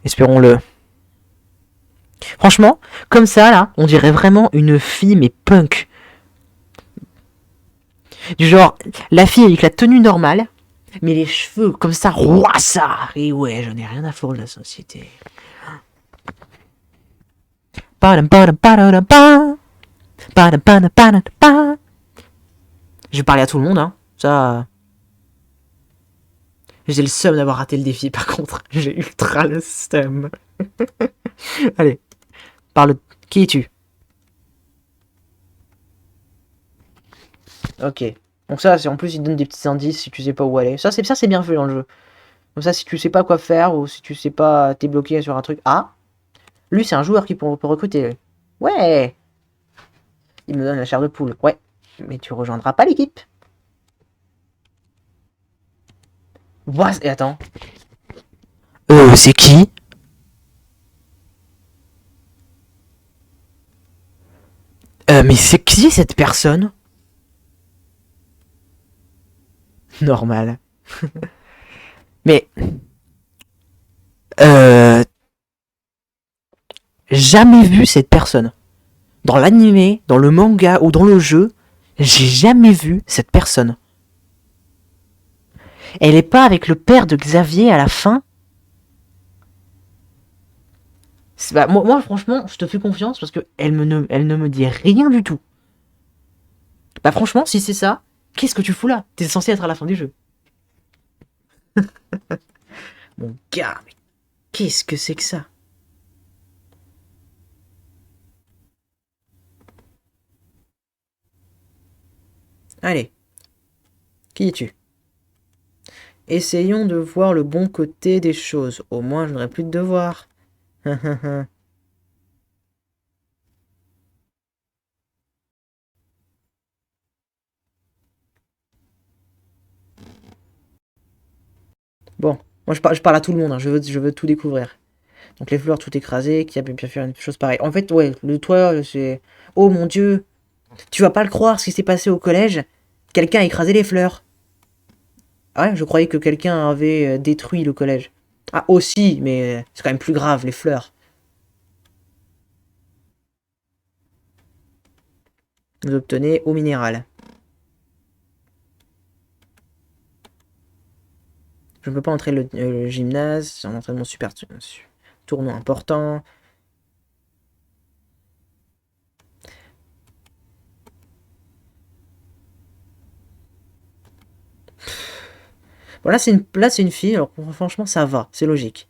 B: Espérons-le. Franchement, comme ça là, on dirait vraiment une fille mais punk. Du genre, la fille avec la tenue normale, mais les cheveux comme ça, ça. Et ouais, j'en ai rien à foutre de la société. Je vais parler à tout le monde, hein. Ça. J'ai le seum d'avoir raté le défi, par contre. J'ai ultra le seum. Allez, parle. Qui es-tu? Ok. Donc ça, c'est en plus, il te donne des petits indices si tu sais pas où aller. Ça, c'est bien fait dans le jeu. Comme ça, si tu sais pas quoi faire ou si tu sais pas, t'es bloqué sur un truc. Ah, lui, c'est un joueur qui peut recruter. Lui. Ouais. Il me donne la chair de poule. Ouais. Mais tu rejoindras pas l'équipe. What? Et attends. C'est qui? Mais c'est qui cette personne? Normal. Mais, euh, jamais vu cette personne. Dans l'animé, dans le manga ou dans le jeu, j'ai jamais vu cette personne. Elle est pas avec le père de Xavier à la fin? Bah, moi, franchement, je te fais confiance parce que elle ne me dit rien du tout. Bah, franchement, si c'est ça, qu'est-ce que tu fous là? T'es censé être à la fin du jeu. Mon gars, mais qu'est-ce que c'est que ça? Allez, qui es-tu? Essayons de voir le bon côté des choses. Au moins, je n'aurai plus de devoirs. Bon, moi je parle à tout le monde, hein. Je veux tout découvrir. Donc les fleurs tout écrasées, qui a bien pu faire une chose pareille. En fait, ouais, le toit, c'est... Oh mon dieu, tu vas pas le croire ce qui s'est passé au collège. Quelqu'un a écrasé les fleurs. Ah ouais, je croyais que quelqu'un avait détruit le collège. Ah aussi, mais c'est quand même plus grave, les fleurs. Vous obtenez eau minérale. Je ne peux pas entrer le gymnase, c'est un entraînement tournoi important. Bon, là, c'est une fille, alors franchement, ça va, c'est logique.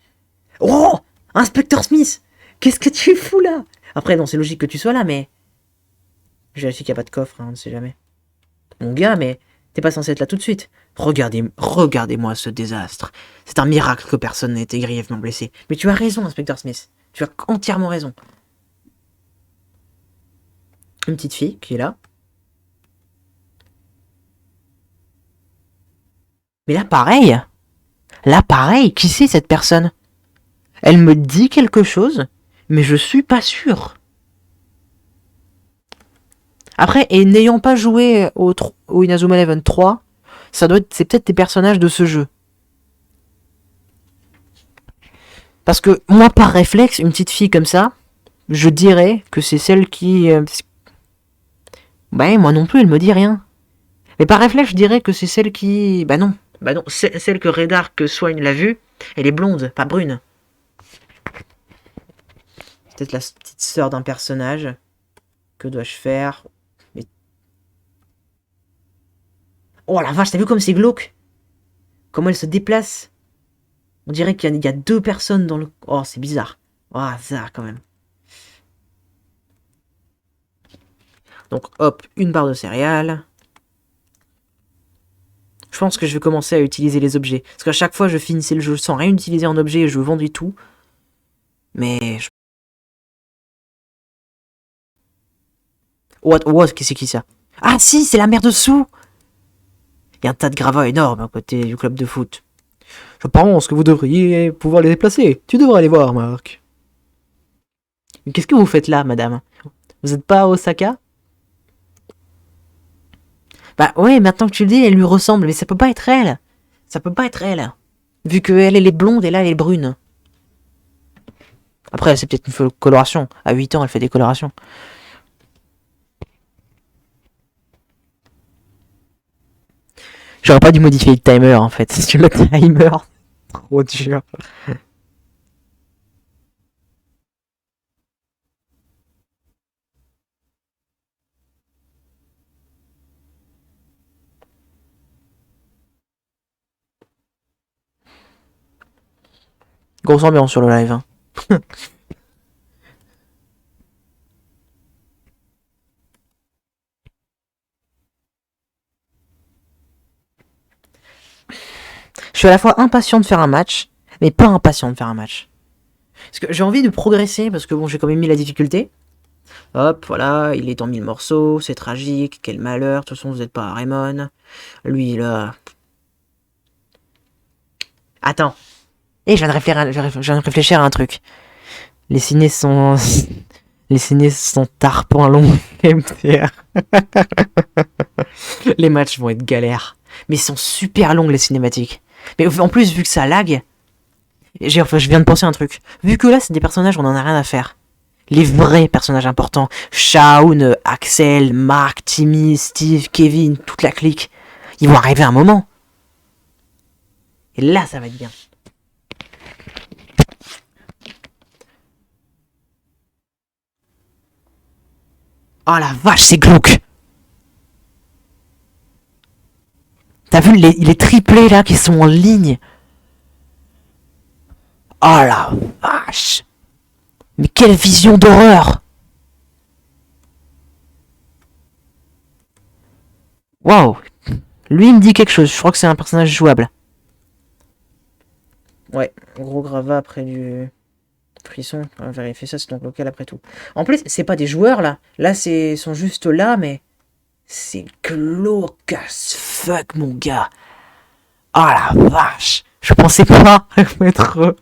B: Oh! Inspecteur Smith! Qu'est-ce que tu fous là? Après, non, c'est logique que tu sois là, mais. Je vérifie qu'il n'y a pas de coffre, hein, on ne sait jamais. Mon gars, mais t'es pas censé être là tout de suite. Regardez-moi ce désastre. C'est un miracle que personne n'ait été grièvement blessé. Mais tu as raison, inspecteur Smith. Tu as entièrement raison. Une petite fille qui est là. Mais là, pareil. Là, pareil. Qui c'est cette personne? Elle me dit quelque chose, mais je suis pas sûr. Après, et n'ayant pas joué au Inazuma Eleven 3, c'est peut-être des personnages de ce jeu. Parce que moi, par réflexe, une petite fille comme ça, je dirais que c'est celle qui... Bah, moi non plus, elle me dit rien. Mais par réflexe, je dirais que c'est celle qui... Bah non. Bah non, celle que Redark soigne l'a vue, elle est blonde, pas brune. C'est peut-être la petite sœur d'un personnage. Que dois-je faire? Mais... Oh la vache, t'as vu comme c'est glauque? Comment elle se déplace? On dirait qu'il y a deux personnes dans le... Oh, c'est bizarre. Oh, ça, quand même. Donc, hop, une barre de céréales. Je pense que je vais commencer à utiliser les objets. Parce qu'à chaque fois, je finissais le jeu sans rien utiliser en objet et je vendais tout. Mais... What, c'est qui ça? Ah si, c'est la mère de Sue. Il y a un tas de gravats énormes à côté du club de foot. Je pense que vous devriez pouvoir les déplacer. Tu devrais aller voir, Marc. Mais qu'est-ce que vous faites là, madame? Vous êtes pas à Osaka? Bah ouais, maintenant que tu le dis, elle lui ressemble, mais ça peut pas être elle. Ça peut pas être elle. Vu qu'elle, elle est blonde et là, elle est brune. Après, c'est peut-être une coloration. À 8 ans, elle fait des colorations. J'aurais pas dû modifier le timer, en fait. C'est le timer. Trop dur. Grosse ambiance sur le live. Hein. Je suis à la fois impatient de faire un match, mais pas impatient de faire un match. Parce que j'ai envie de progresser, parce que bon, j'ai quand même mis la difficulté. Hop, voilà, il est en 1000 morceaux, c'est tragique, quel malheur, de toute façon vous n'êtes pas à Raymond. Lui, là... Attends. Et je viens de réfléchir à un truc. Les ciné sont... Les ciné sont tarpons longs MTR. Les matchs vont être galères. Mais ils sont super longs, les cinématiques. Mais en plus, vu que ça lag... je viens de penser à un truc. Vu que là, c'est des personnages, on en a rien à faire. Les vrais personnages importants. Shaun, Axel, Mark, Timmy, Steve, Kevin, toute la clique. Ils vont arriver à un moment. Et là, ça va être bien. Oh la vache, c'est glauque. T'as vu les triplés là qui sont en ligne. Oh la vache. Mais quelle vision d'horreur. Waouh. Lui, il me dit quelque chose. Je crois que c'est un personnage jouable. Ouais, gros gravat après du frisson. On va vérifier ça, c'est donc local après tout. En plus, c'est pas des joueurs là. Là, ils sont juste là, mais c'est glauque as fuck, mon gars. Oh la vache. Je pensais pas être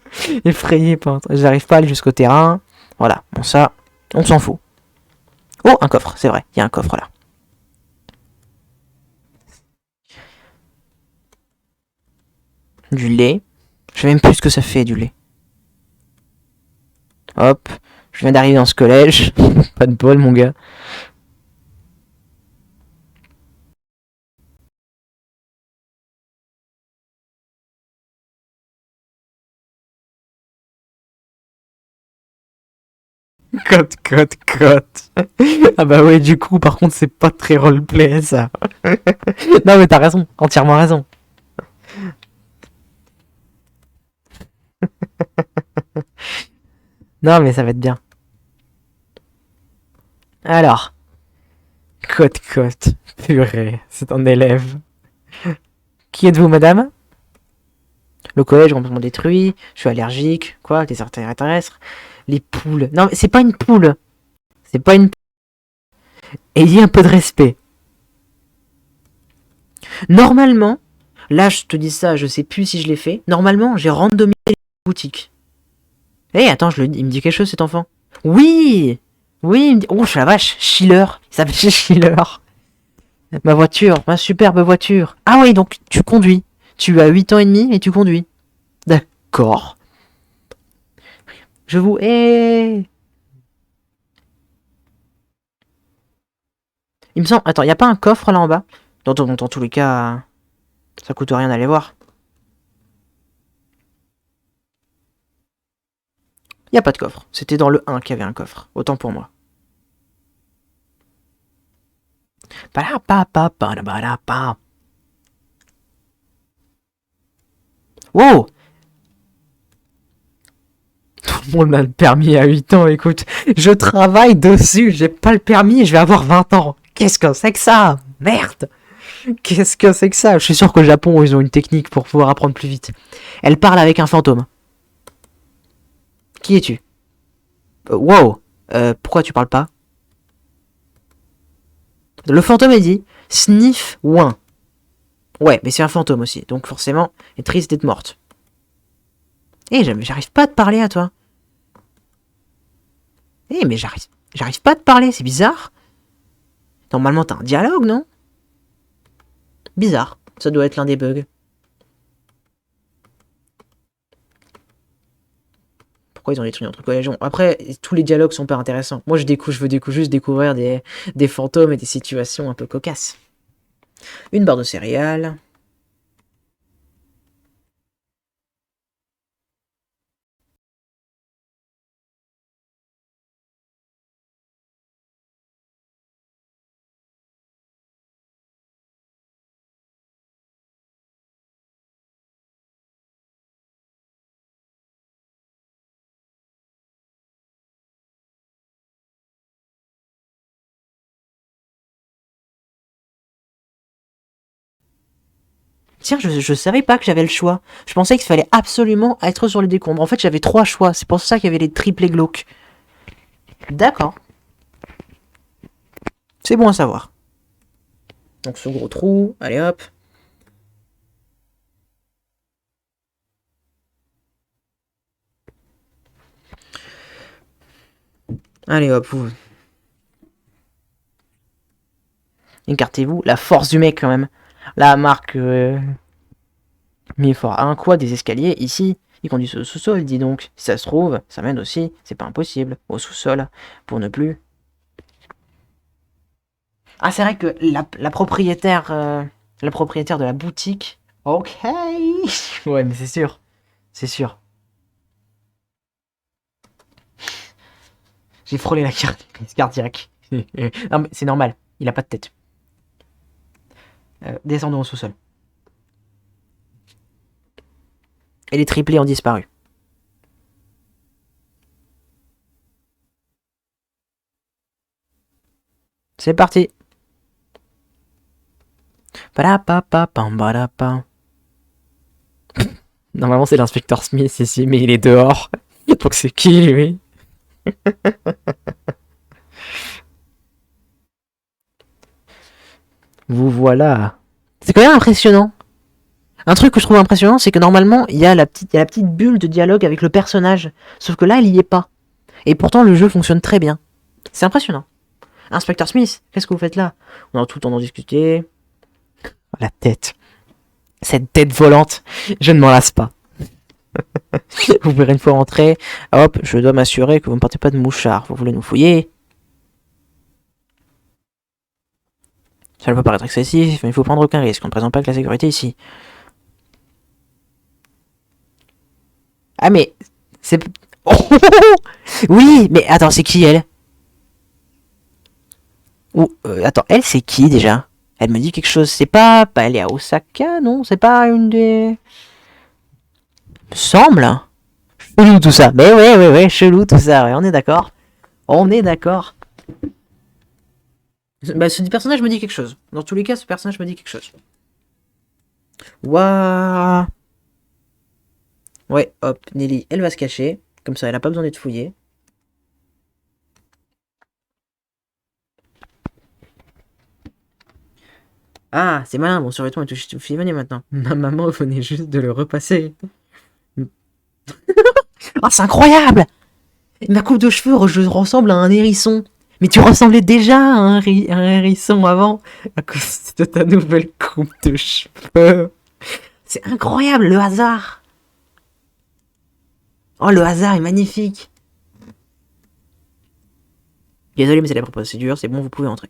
B: effrayé par... J'arrive pas à aller jusqu'au terrain. Voilà, bon ça, on s'en fout. Oh, un coffre, c'est vrai, il y a un coffre là. Du lait. Je sais même plus ce que ça fait du lait. Hop, je viens d'arriver dans ce collège. Pas de bol, mon gars. Cote. Ah bah ouais, du coup, par contre, c'est pas très roleplay, ça. Non, mais t'as raison, entièrement raison. Non, mais ça va être bien. Alors, cote. Purée, c'est un élève. Qui êtes-vous, madame? Le collège complètement détruit, je suis allergique, quoi, des extraterrestres. Les poules. Non, mais c'est pas une poule. C'est pas une... Ayez un peu de respect. Normalement, là je te dis ça, je sais plus si je l'ai fait. Normalement, j'ai randomisé les boutiques. Eh, attends, il me dit quelque chose cet enfant. Oui. Oui, il me dit... Oh, la vache, Schiller. Il s'appelle Schiller. Ma voiture, ma superbe voiture. Ah oui, donc tu conduis. Tu as 8 ans et demi et tu conduis. D'accord. Je vous hais. Il me semble... Attends, y a pas un coffre là en bas? Dans tous les cas, ça coûte rien d'aller voir. Y a pas de coffre. C'était dans le 1 qu'il y avait un coffre. Autant pour moi. Wow! Tout le monde a le permis à 8 ans, écoute. Je travaille dessus, j'ai pas le permis et je vais avoir 20 ans. Qu'est-ce que c'est que ça? Merde! Qu'est-ce que c'est que ça? Je suis sûr qu'au Japon, ils ont une technique pour pouvoir apprendre plus vite. Elle parle avec un fantôme. Qui es-tu? Wow! Pourquoi tu parles pas? Le fantôme est dit Sniff Ouin. Ouais, mais c'est un fantôme aussi, donc forcément, elle est triste d'être morte. Eh, j'arrive pas à te parler à toi. Eh, mais j'arrive pas à te parler, c'est bizarre. Normalement, t'as un dialogue, non? Bizarre, ça doit être l'un des bugs. Pourquoi ils ont détruit notre collégion? Après, tous les dialogues sont pas intéressants. Moi, je veux juste découvrir des fantômes et des situations un peu cocasses. Une barre de céréales. Tiens, je savais pas que j'avais le choix. Je pensais qu'il fallait absolument être sur les décombres. En fait, j'avais 3 choix. C'est pour ça qu'il y avait les triplés glauques. D'accord. C'est bon à savoir. Donc ce gros trou, allez hop. Allez hop, vous. Écartez-vous. La force du mec quand même. La marque mis fort. Un quoi des escaliers ici. Il conduit au sous-sol, dis donc. Si ça se trouve, ça mène aussi, c'est pas impossible, au sous-sol. Pour ne plus. Ah, c'est vrai que la propriétaire de la boutique. Ok. Ouais, mais c'est sûr. C'est sûr. J'ai frôlé la crise cardiaque. Non, mais c'est normal. Il a pas de tête. Descendons au sous-sol. Et les triplés ont disparu. C'est parti. Normalement, c'est l'inspecteur Smith ici, mais il est dehors. Donc c'est qui, lui? Vous voilà. C'est quand même impressionnant. Un truc que je trouve impressionnant, c'est que normalement, il y a la petite bulle de dialogue avec le personnage. Sauf que là, il y est pas. Et pourtant, le jeu fonctionne très bien. C'est impressionnant. Inspecteur Smith, qu'est-ce que vous faites là? On a tout le temps d'en discuter. La tête. Cette tête volante, je ne m'en lasse pas. Vous verrez une fois rentrer. Hop, je dois m'assurer que vous ne portez pas de mouchard. Vous voulez nous fouiller? Ça peut paraître excessif, mais il faut prendre aucun risque. On ne présente pas que la sécurité ici. Ah mais... C'est... Oh oui, mais attends, c'est qui elle? Ou attends, elle c'est qui déjà? Elle me dit quelque chose. C'est pas... Elle est à Osaka, non? C'est pas une des... Me semble. Hein. Chelou tout ça. Mais ouais, chelou tout ça. Ouais, on est d'accord. On est d'accord. Bah, ce personnage me dit quelque chose. Dans tous les cas, ce personnage me dit quelque chose. Waouh. Ouais, hop, Nelly, elle va se cacher. Comme ça, elle a pas besoin d'être fouillée. Ah, c'est malin, mon survêtement est tout fimonné maintenant. Ma maman venait juste de le repasser. Ah, c'est incroyable! Ma coupe de cheveux, je ressemble à un hérisson. Mais tu ressemblais déjà à un hérisson avant, à cause de ta nouvelle coupe de cheveux. C'est incroyable, le hasard! Oh, le hasard est magnifique! Désolé, mais c'est la procédure, c'est bon, vous pouvez entrer.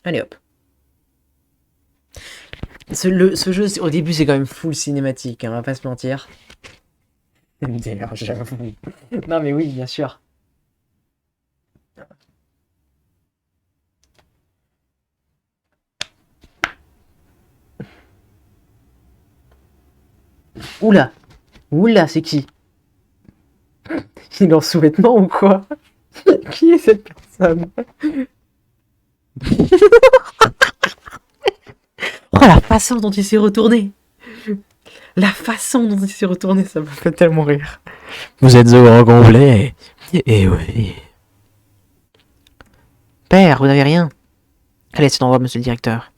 B: Allez hop. Ce jeu, au début, c'est quand même full cinématique, hein, on va pas se mentir. D'ailleurs, j'avoue. Non, mais oui, bien sûr. Oula! Oula, c'est qui? Il est en sous-vêtements ou quoi? Qui est cette personne? Oh, la façon dont il s'est retourné! La façon dont il s'est retourné, ça me fait tellement rire. Vous êtes au grand complet. Eh oui. Père, vous n'avez rien. Allez, c'est envoi, monsieur le directeur.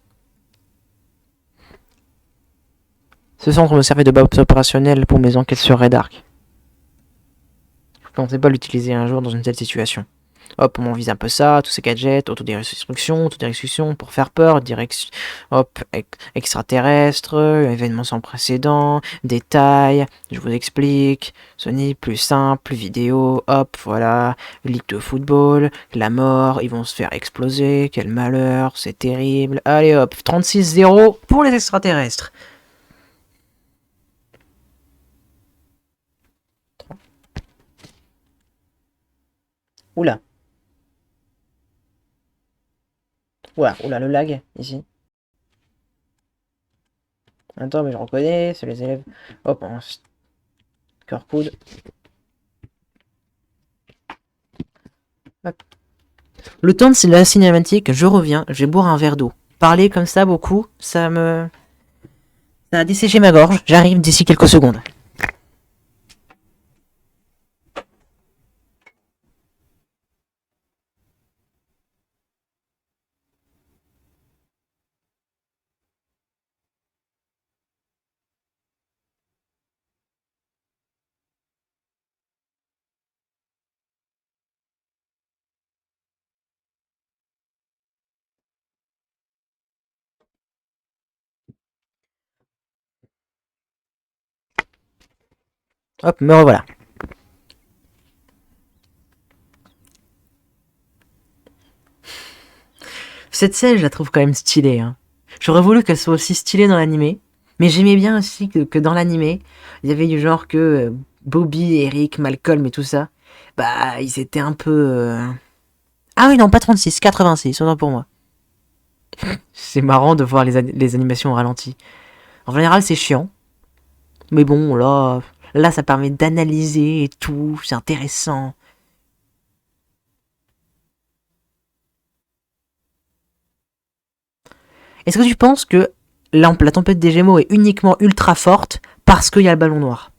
B: Ce centre me servait de base opérationnelle pour mes enquêtes sur Red Ark. Je ne pensais pas l'utiliser un jour dans une telle situation. Hop, on vise un peu ça, tous ces gadgets, autodestruction pour faire peur, hop, extraterrestre, événement sans précédent, détails, je vous explique, Sony, plus simple, plus vidéo, hop, voilà, ligue de football, la mort, ils vont se faire exploser, quel malheur, c'est terrible, allez hop, 36-0 pour les extraterrestres. Oula. Oula, le lag, ici. Attends, mais je reconnais, c'est les élèves. Hop, on corps coude. Hop. Le temps de la cinématique, je reviens, je vais boire un verre d'eau. Parler comme ça beaucoup, ça a desséché ma gorge. J'arrive d'ici quelques secondes. Hop, me revoilà. Cette scène, je la trouve quand même stylée. Hein. J'aurais voulu qu'elle soit aussi stylée dans l'animé, mais j'aimais bien aussi que dans l'animé, il y avait du genre que Bobby, Eric, Malcolm et tout ça, bah, ils étaient un peu... Ah oui, non, pas 36, 86, autant pour moi. C'est marrant de voir les animations au ralenti. En général, c'est chiant. Mais bon, là, ça permet d'analyser et tout, c'est intéressant. Est-ce que tu penses que la tempête des Gémeaux est uniquement ultra forte parce qu'il y a le ballon noir?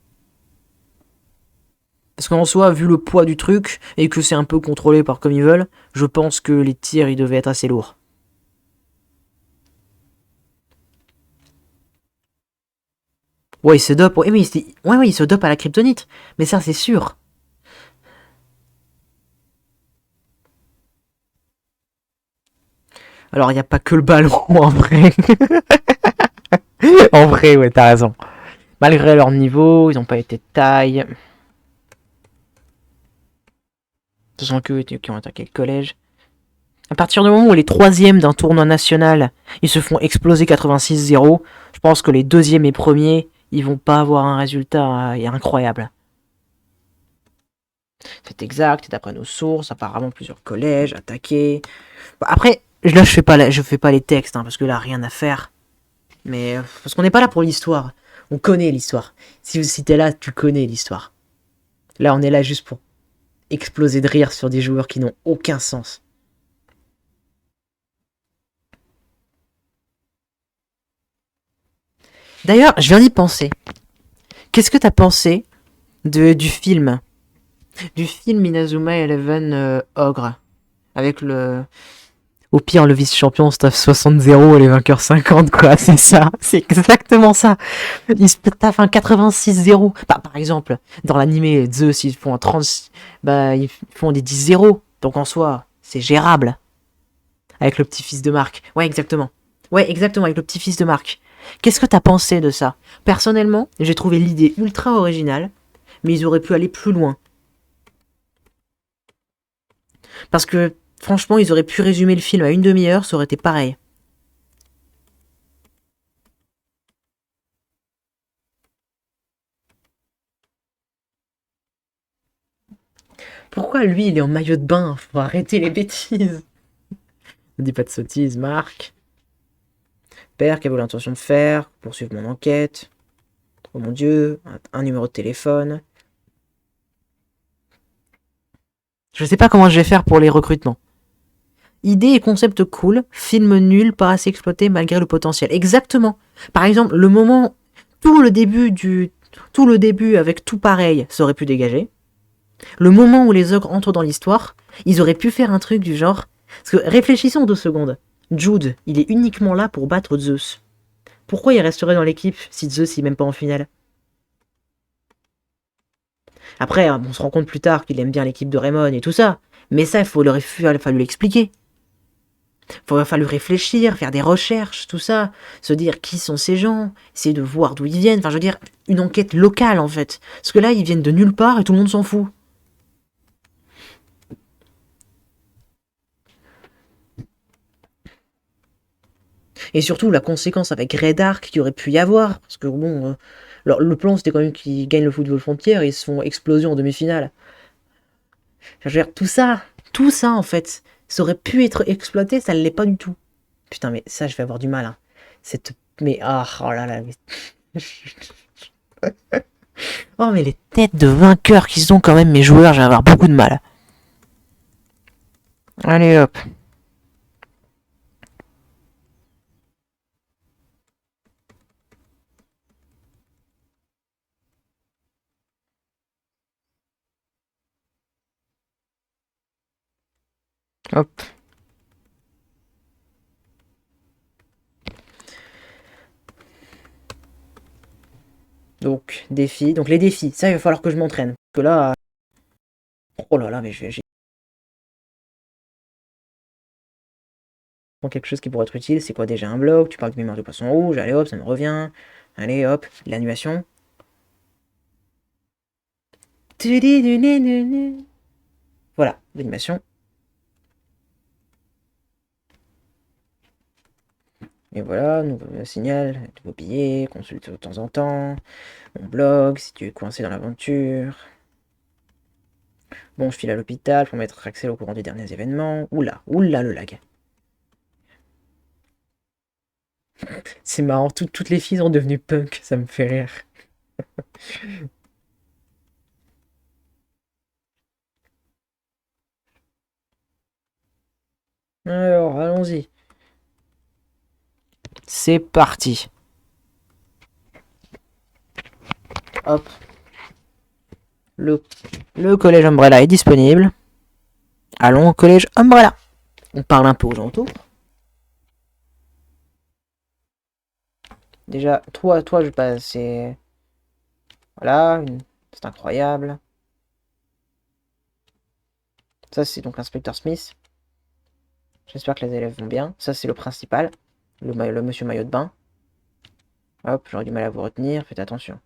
B: Parce qu'en soi, vu le poids du truc, et que c'est un peu contrôlé par comme ils veulent, je pense que les tirs, ils devaient être assez lourds. Ouais, il se dope, ouais, ouais, il se dope à la kryptonite. Mais ça, c'est sûr. Alors, il n'y a pas que le ballon, en vrai. En vrai, ouais, t'as raison. Malgré leur niveau, ils n'ont pas été de taille. Ce sont que qui ont attaqué le collège. À partir du moment où les troisièmes d'un tournoi national, ils se font exploser 86-0, je pense que les deuxièmes et premiers, ils vont pas avoir un résultat incroyable. C'est exact, d'après nos sources, apparemment plusieurs collèges attaqués. Bon, après, là je fais pas les textes, hein, parce que là rien à faire. Mais parce qu'on n'est pas là pour l'histoire. On connaît l'histoire. Si t'es là, tu connais l'histoire. Là, on est là juste pour exploser de rire sur des joueurs qui n'ont aucun sens. D'ailleurs, je viens d'y penser. Qu'est-ce que t'as pensé du film Inazuma Eleven Ogre avec le au pire le vice-champion staff 60-0 et les vainqueurs 50 quoi, c'est ça, c'est exactement ça. Ils se taffent un 86-0. Bah, par exemple, dans l'animé Zeus ils font un 30, bah ils font des 10-0. Donc en soi, c'est gérable avec le petit-fils de Marc. Ouais, exactement. Ouais, exactement avec le petit-fils de Marc. Qu'est-ce que t'as pensé de ça? Personnellement, j'ai trouvé l'idée ultra originale, mais ils auraient pu aller plus loin. Parce que, franchement, ils auraient pu résumer le film à une demi-heure, ça aurait été pareil. Pourquoi lui, il est en maillot de bain? Faut arrêter les bêtises. Ne dis pas de sottises, Marc. Père, qu'avez-vous l'intention de faire? Poursuivre mon enquête. Oh mon dieu, un numéro de téléphone. Je sais pas comment je vais faire pour les recrutements. Idée et concept cool, film nul, pas assez exploité malgré le potentiel. Exactement. Par exemple, le moment, tout le début avec tout pareil, ça aurait pu dégager. Le moment où les ogres entrent dans l'histoire, ils auraient pu faire un truc du genre. Parce que réfléchissons 2 secondes. Jude, il est uniquement là pour battre Zeus. Pourquoi il resterait dans l'équipe si Zeus n'est même pas en finale? Après, on se rend compte plus tard qu'il aime bien l'équipe de Raymond et tout ça. Mais ça, il aurait fallu l'expliquer. Il aurait fallu réfléchir, faire des recherches, tout ça. Se dire qui sont ces gens, essayer de voir d'où ils viennent. Enfin, je veux dire, une enquête locale en fait. Parce que là, ils viennent de nulle part et tout le monde s'en fout. Et surtout, la conséquence avec Red Arc qu'il aurait pu y avoir. Parce que bon, le plan c'était quand même qu'ils gagnent le football frontière et ils se font exploser en demi-finale. Enfin, je veux dire, tout ça en fait, ça aurait pu être exploité, ça ne l'est pas du tout. Putain, mais ça, je vais avoir du mal. Hein. Mais, oh là là. Mais... oh, mais les têtes de vainqueurs qu'ils ont quand même, mes joueurs, je vais avoir beaucoup de mal. Allez hop. Hop. Donc, défi. Donc, les défis, ça, il va falloir que je m'entraîne. Parce que là. Oh là là, mais j'ai quelque chose qui pourrait être utile. C'est quoi déjà un bloc? Tu parles de mémoire de poisson rouge. Allez hop, ça me revient. Allez hop, l'animation. Voilà, l'animation. Et voilà, nouveau signal, nouveau billet, consulte de temps en temps. Mon blog, si tu es coincé dans l'aventure. Bon, je file à l'hôpital pour mettre Axel au courant des derniers événements. Oula, oula le lag. C'est marrant, toutes les filles sont devenues punk, ça me fait rire. Alors, allons-y. C'est parti. Hop. Le, le collège Umbrella est disponible. Allons au collège Umbrella. On parle un peu aux alentours. Déjà, toi, je passe. C'est. Voilà, c'est incroyable. Ça, c'est donc l'inspecteur Smith. J'espère que les élèves vont bien. Ça, c'est le principal. Le monsieur maillot de bain. Hop, j'aurais du mal à vous retenir. Faites attention.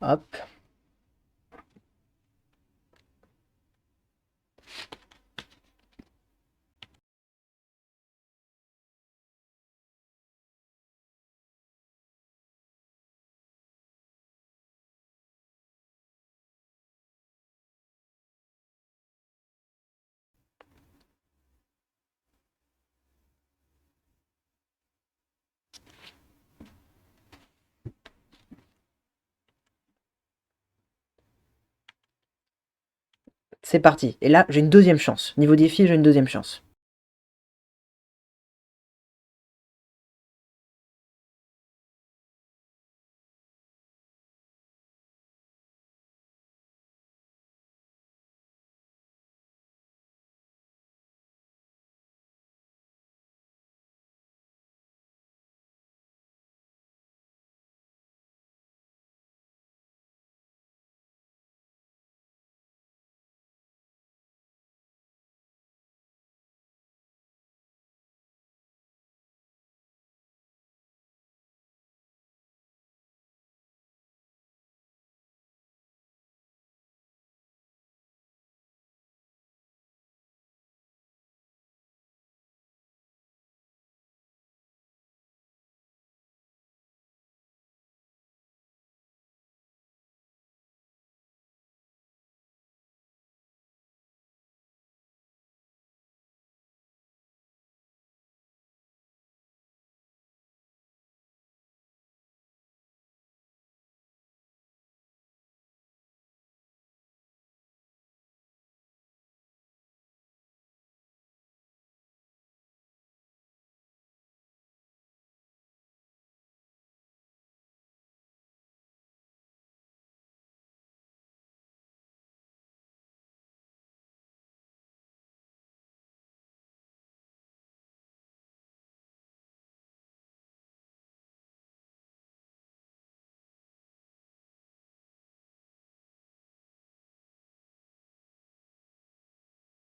B: Hop. C'est parti. Et là, j'ai une deuxième chance. Niveau défi, j'ai une deuxième chance.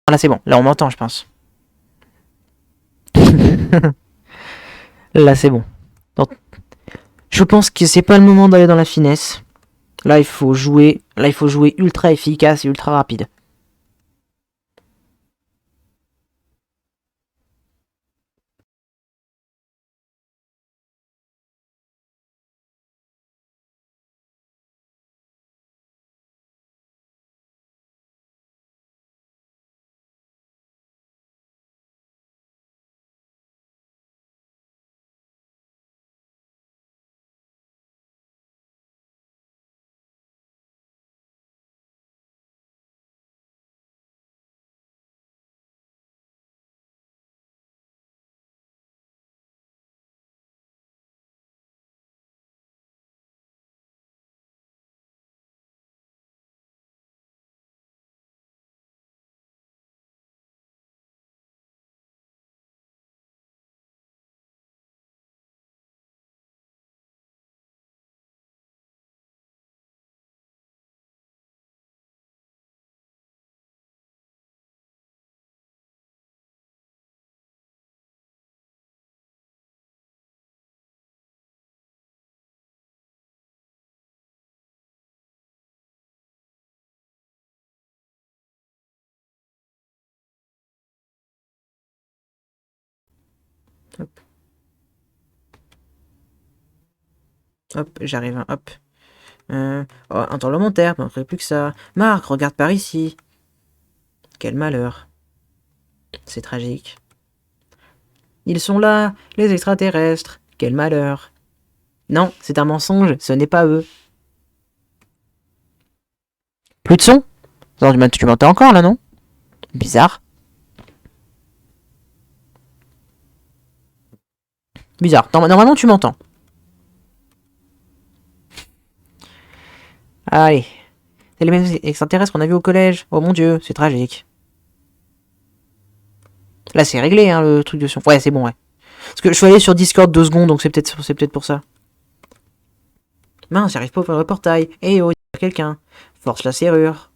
B: Là, c'est bon. Là, on m'entend, je pense. Là, c'est bon. Donc, je pense que c'est pas le moment d'aller dans la finesse. Là, il faut jouer. Là, il faut jouer ultra efficace et ultra rapide.
A: Hop. Hop, j'arrive, hein, hop. Oh, un tremblement de terre, il manquerait plus que ça. Marc, regarde par ici. Quel malheur. C'est tragique. Ils sont là, les extraterrestres. Quel malheur. Non, c'est un mensonge, ce n'est pas eux.
B: Plus de son? Non, tu m'entends encore là, non? Bizarre. Bizarre. Normalement, tu m'entends. Allez. C'est les mêmes extraterrestres qu'on a vus au collège. Oh mon dieu, c'est tragique. Là, c'est réglé, hein, le truc de son. Ouais, c'est bon, ouais. Parce que je suis allé sur Discord 2 secondes, donc c'est peut-être pour ça. Mince, j'arrive pas à ouvrir le portail. Eh oh, il y a quelqu'un. Force la serrure.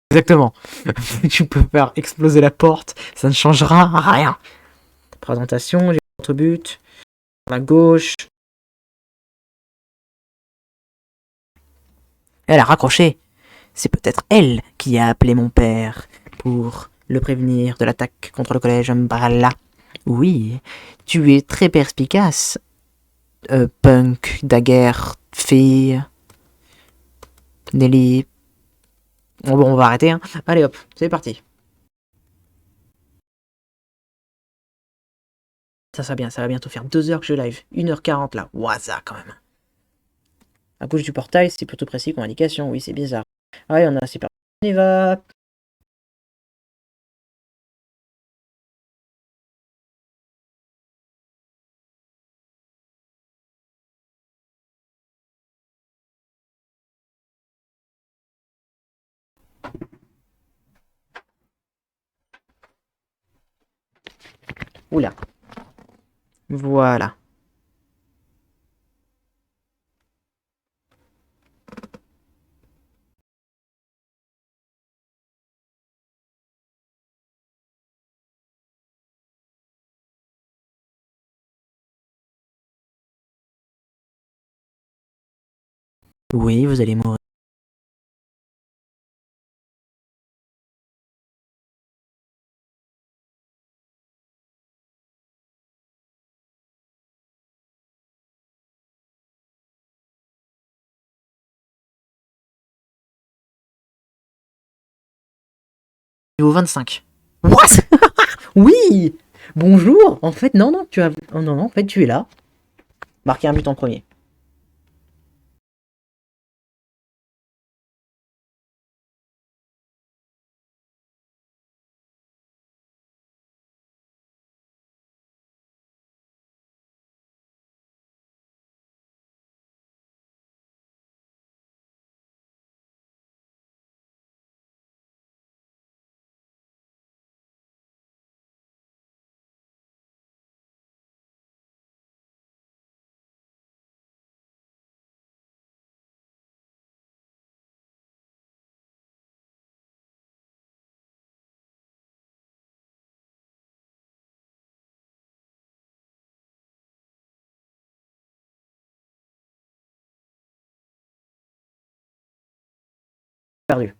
B: Exactement. Tu peux faire exploser la porte, ça ne changera rien.
A: Présentation, j'ai votre but. À la gauche.
B: Elle a raccroché. C'est peut-être elle qui a appelé mon père pour le prévenir de l'attaque contre le collège Umbrella. Oui, tu es très perspicace, punk, daguerre, fille, Nelly. Bon, on va arrêter, hein.
A: Allez hop, c'est parti. Ça va bientôt faire 2 heures que je live. 1h40 là. Waza quand même. À gauche du portail, c'est plutôt précis comme indication. Oui, c'est bizarre. Allez, c'est parti. On y va. Oula. Voilà.
B: Oui, vous allez mourir.
A: Niveau 25. What? Oui. Bonjour. En fait, non, tu as... Oh, non, en fait, tu es là. Marquer un but en premier. Perdu.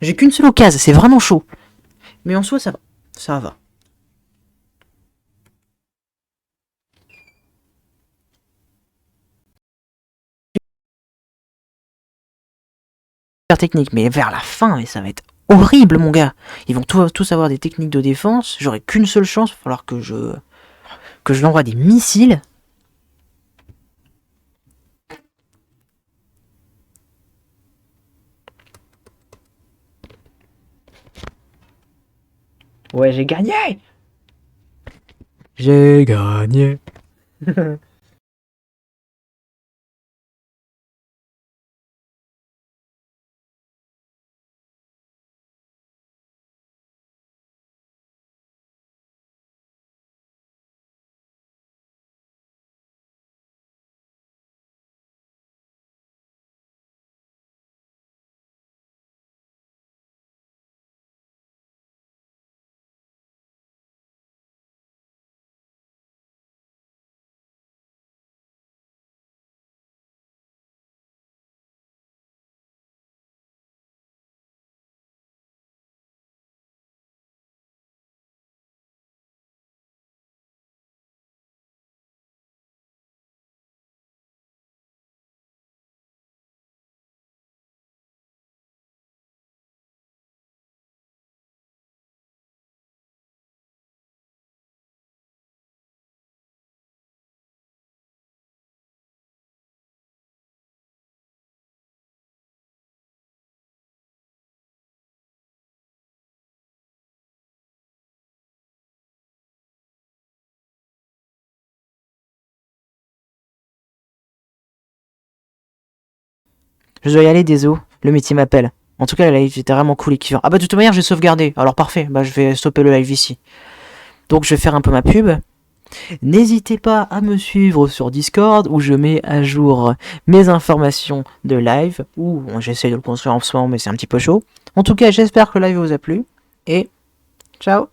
B: J'ai qu'une seule occasion, c'est vraiment chaud.
A: Mais en soi, ça va. Ça va.
B: Technique, mais vers la fin, et ça va être horrible, mon gars. Ils vont tous avoir des techniques de défense. J'aurai qu'une seule chance. Il va falloir que je l'envoie des missiles.
A: Ouais, j'ai gagné.
B: J'ai gagné. Je dois y aller, désolé. Le métier m'appelle. En tout cas, le live était vraiment cool et kiffant. Ah bah de toute manière, j'ai sauvegardé. Alors parfait, bah je vais stopper le live ici. Donc je vais faire un peu ma pub. N'hésitez pas à me suivre sur Discord où je mets à jour mes informations de live. Ou j'essaie de le construire en ce moment, mais c'est un petit peu chaud. En tout cas, j'espère que le live vous a plu. Et ciao!